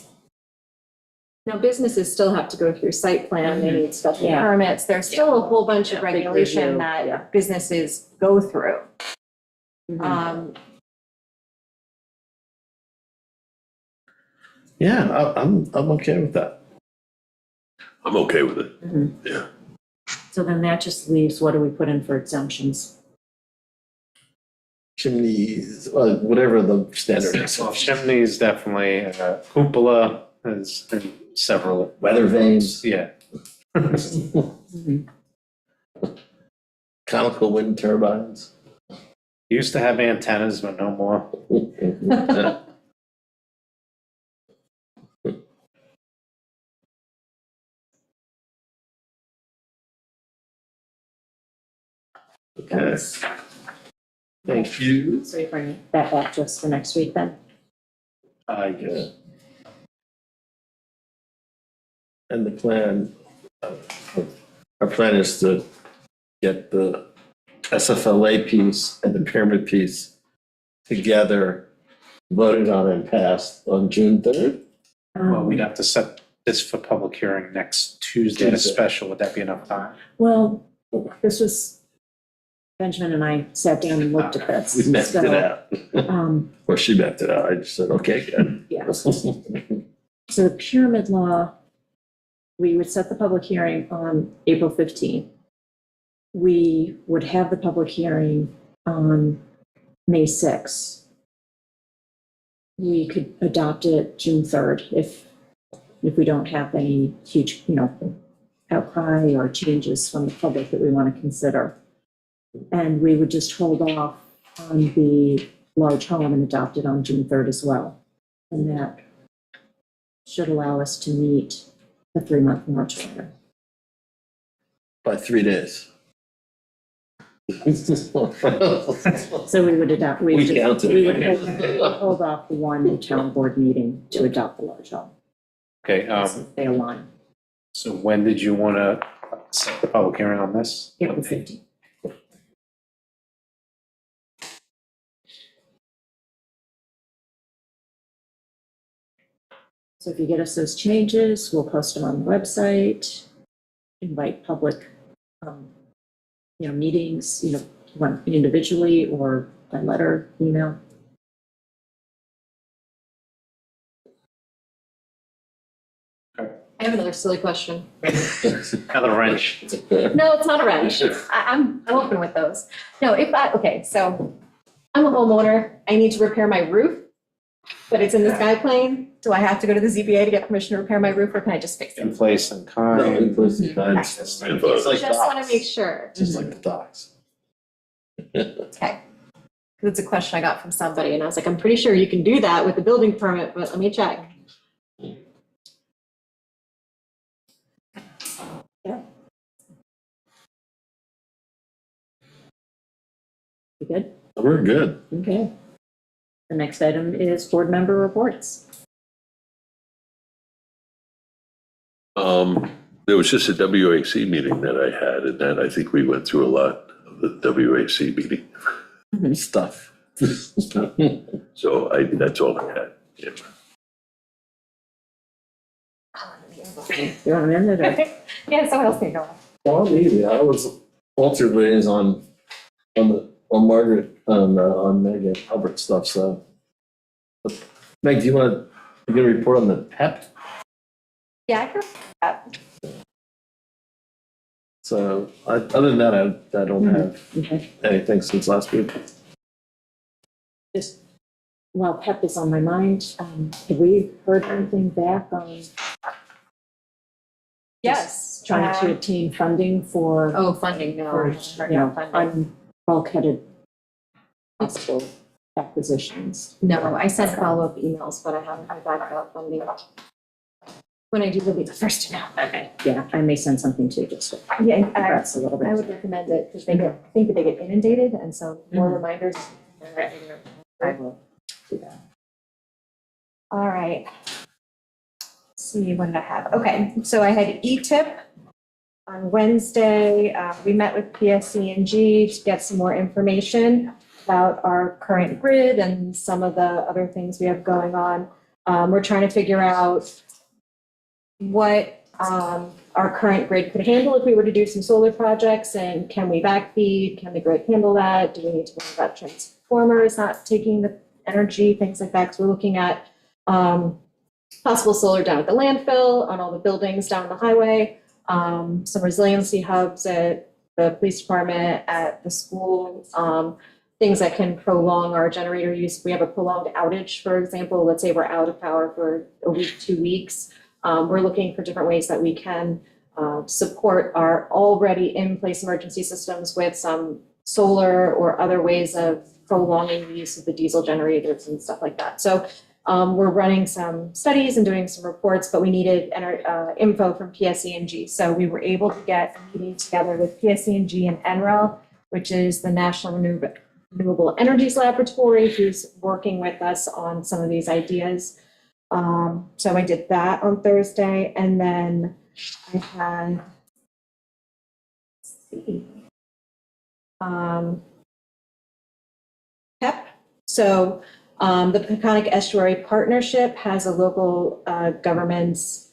Now, businesses still have to go through site plan, they need special Yeah. permits. There's still a whole bunch of Yeah, big regulation review, yeah. that businesses go through. Mhm. Yeah, I'm okay with that. I'm okay with it. Mhm. Yeah. So then that just leaves, what do we put in for exemptions? Chimneys, well, whatever the standard is. Well, chimneys definitely, cupola is in several. Weather vanes. Yeah. Mhm. Conical wind turbines. Used to have antennas, but no more. Okay, thank you. So you bring that back to us for next week then? I guess. And the plan, our plan is to get the SFLA piece and the pyramid piece together, voted on and passed on June 3rd. Well, we'd have to set this for public hearing next Tuesday at a Tuesday. special. Would that be enough time? Well, this was, Benjamin and I sat down and looked at this. We mapped it out. Um, Or she mapped it out. I just said, okay, good. yeah. So the pyramid law, we would set the public hearing on April 15th. We would have the public hearing on May 6th. We could adopt it June 3rd if we don't have any huge, outcry or changes from the public that we want to consider. And we would just hold off on the large home and adopt it on June 3rd as well. And that should allow us to meet the 3-month moratorium. By 3 days. So we would adopt, we We would counted. hold off the one town board meeting to adopt the large home. Okay, If they align, so when did you want to set the public hearing on this? April 15th. So if you get us those changes, we'll post them on the website, invite public, meetings, one individually or by letter, email. I have another silly question. Another wrench. No, it's not a wrench. I'm open with those. No, so I'm a homeowner. I need to repair my roof, but it's in the sky plane. Do I have to go to the ZBA to get permission to repair my roof, or can I just fix In it? place and No, kind. in person, guys. It's like Just want docs. to make sure. Just like the docs. Okay. 'Cause it's a question I got from somebody, and I was like, I'm pretty sure you can do that with the building permit, but let me check. You good? We're good. Okay. The next item is board member reports. There was just a WAC meeting that I had, and then I think we went through a lot of the WAC meeting. Stuff. So that's all I had. Yeah. You want to amend it or? Yeah, someone else can go. Well, maybe, I was altered liaison on Margaret, on Meg Albert stuff, so. Meg, do you want to give a report on the PEP? Yeah, I heard. So, other than that, I don't have Okay. anything since last week. Just while PEP is on my mind, have we heard anything back on Yes. trying to obtain funding for, Oh, funding, no. for, I haven't heard you know, about funding. bulkheaded possible acquisitions? No, I sent follow-up emails, but I haven't heard back about funding. When I do, they'll be the first to know. Okay. Yeah, I may send something too, just to Yeah, press a little I bit. would recommend it because they get, I think that they get inundated and so more reminders. I will do that. All right. Let's see, what did I have? Okay, so I had ETIP on Wednesday. We met with PSC&G to get some more information about our current grid and some of the other things we have going on. We're trying to figure out what our current grid could handle if we were to do some solar projects, and can we backfeed? Can the grid handle that? Do we need to worry about transformers not taking the energy, things like that? Because we're looking at possible solar down at the landfill, on all the buildings down the highway, some resiliency hubs at the police department, at the school, things that can prolong our generator use. If we have a prolonged outage, for example, let's say we're out of power for a week, 2 weeks, we're looking for different ways that we can support our already in place emergency systems with some solar or other ways of prolonging the use of the diesel generators and stuff like that. So we're running some studies and doing some reports, but we needed info from PSC&G. So we were able to get a meeting together with PSC&G and NREL, which is the National Renewable Energies Laboratory, who's working with us on some of these ideas. So I did that on Thursday, and then I had, let's see, PEP. So the Peconic Estuary Partnership has a local government's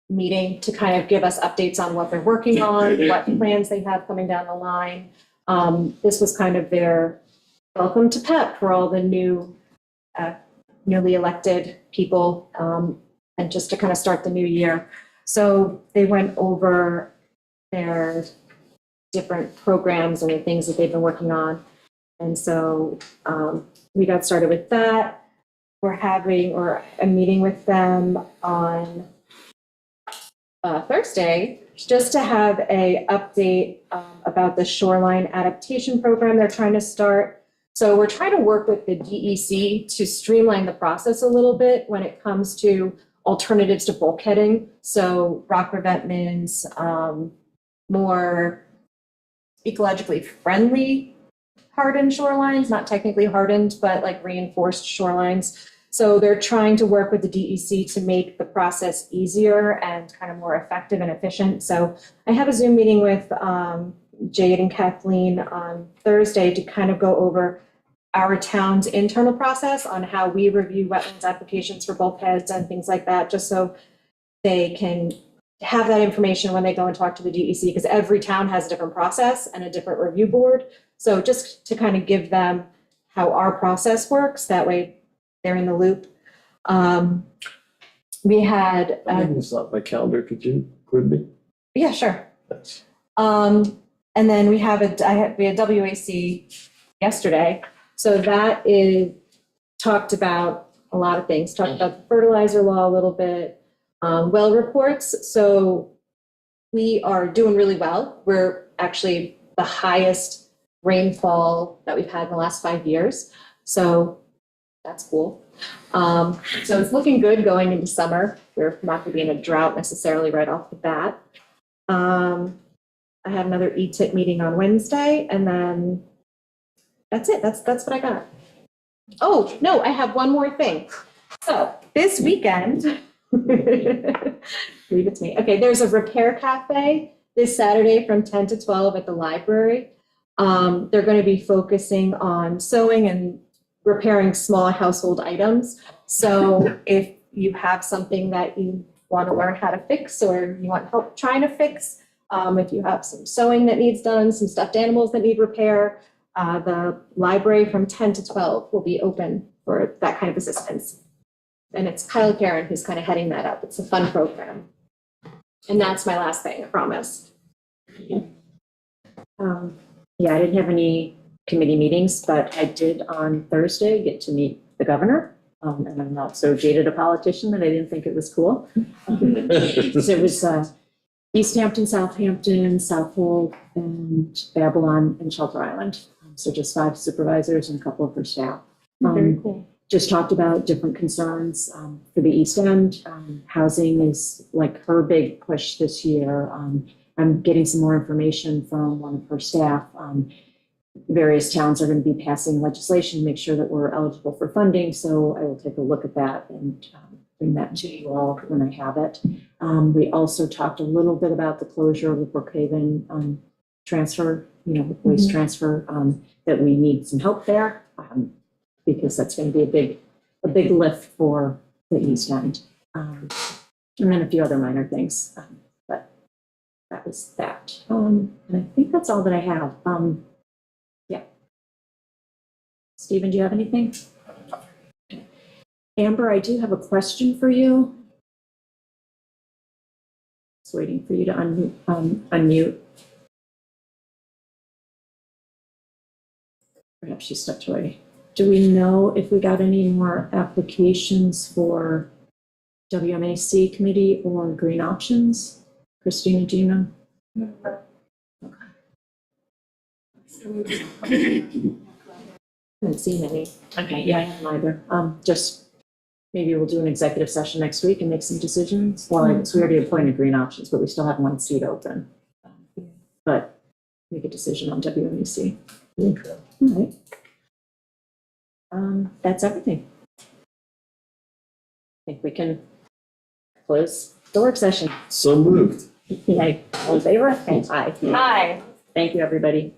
meeting to kind of give us updates on what they're working on, what plans they have coming down the line. This was kind of their welcome to PEP for all the newly elected people, and just to kind of start the new year. So they went over their different programs and the things that they've been working on. And so we got started with that. We're having a meeting with them on Thursday, just to have a update about the shoreline adaptation program they're trying to start. So we're trying to work with the DEC to streamline the process a little bit when it comes to alternatives to bulkheading. So rock revetments, more ecologically friendly hardened shorelines, not technically hardened, but like reinforced shorelines. So they're trying to work with the DEC to make the process easier and kind of more effective and efficient. So I have a Zoom meeting with Jade and Kathleen on Thursday to kind of go over our town's internal process on how we review wetlands applications for bulkheads and things like that, just so they can have that information when they go and talk to the DEC, because every town has a different process and a different review board. So just to kind of give them how our process works, that way they're in the loop. We had, It's not my calendar, could you include me? yeah, sure. Thanks. And then we had WAC yesterday. So that is talked about a lot of things, talked about the fertilizer law a little bit, well reports. So we are doing really well. We're actually the highest rainfall that we've had in the last 5 years. So that's cool. So it's looking good going into summer. We're not going to be in a drought necessarily right off the bat. I had another ETIP meeting on Wednesday, and then that's it. That's what I got. Oh, no, I have one more thing. So this weekend, leave it to me. Okay, there's a repair cafe this Saturday from 10 to 12 at the library. They're going to be focusing on sewing and repairing small household items. So if you have something that you want to learn how to fix or you want help trying to fix, If you have some sewing that needs done, some stuffed animals that need repair, the library from 10 to 12 will be open for that kind of assistance. And it's Kyle Karen who's kind of heading that up. It's a fun program. And that's my last thing, I promise. Yeah, I didn't have any committee meetings, but I did on Thursday get to meet the governor. And I'm not so jaded a politician that I didn't think it was cool. So it was East Hampton, Southampton, Southold, and Babylon, and Shelter Island. So just 5 supervisors and a couple of her staff. Very cool. Just talked about different concerns for the East End. Housing is like her big push this year. I'm getting some more information from one of her staff. Various towns are going to be passing legislation to make sure that we're eligible for funding. So I will take a look at that and bring that to you all when I have it. We also talked a little bit about the closure of the Brookhaven transfer, waste transfer, that we need some help there. Because that's going to be a big lift for the East End. And then a few other minor things, but that was that. And I think that's all that I have. Yeah. Stephen, do you have anything? Amber, I do have a question for you. Just waiting for you to unmute. Perhaps she stepped away. Do we know if we got any more applications for WMAC committee or green options? Christina, do you know? Haven't seen any. Okay, yeah, I haven't either. Just maybe we'll do an executive session next week and make some decisions. Well, I guess we already appointed green options, but we still have 1 seat open. But make a decision on WMAC. All right. That's everything. I think we can close the work session. So moved. Yay. All in favor? Aye. Hi. Thank you, everybody.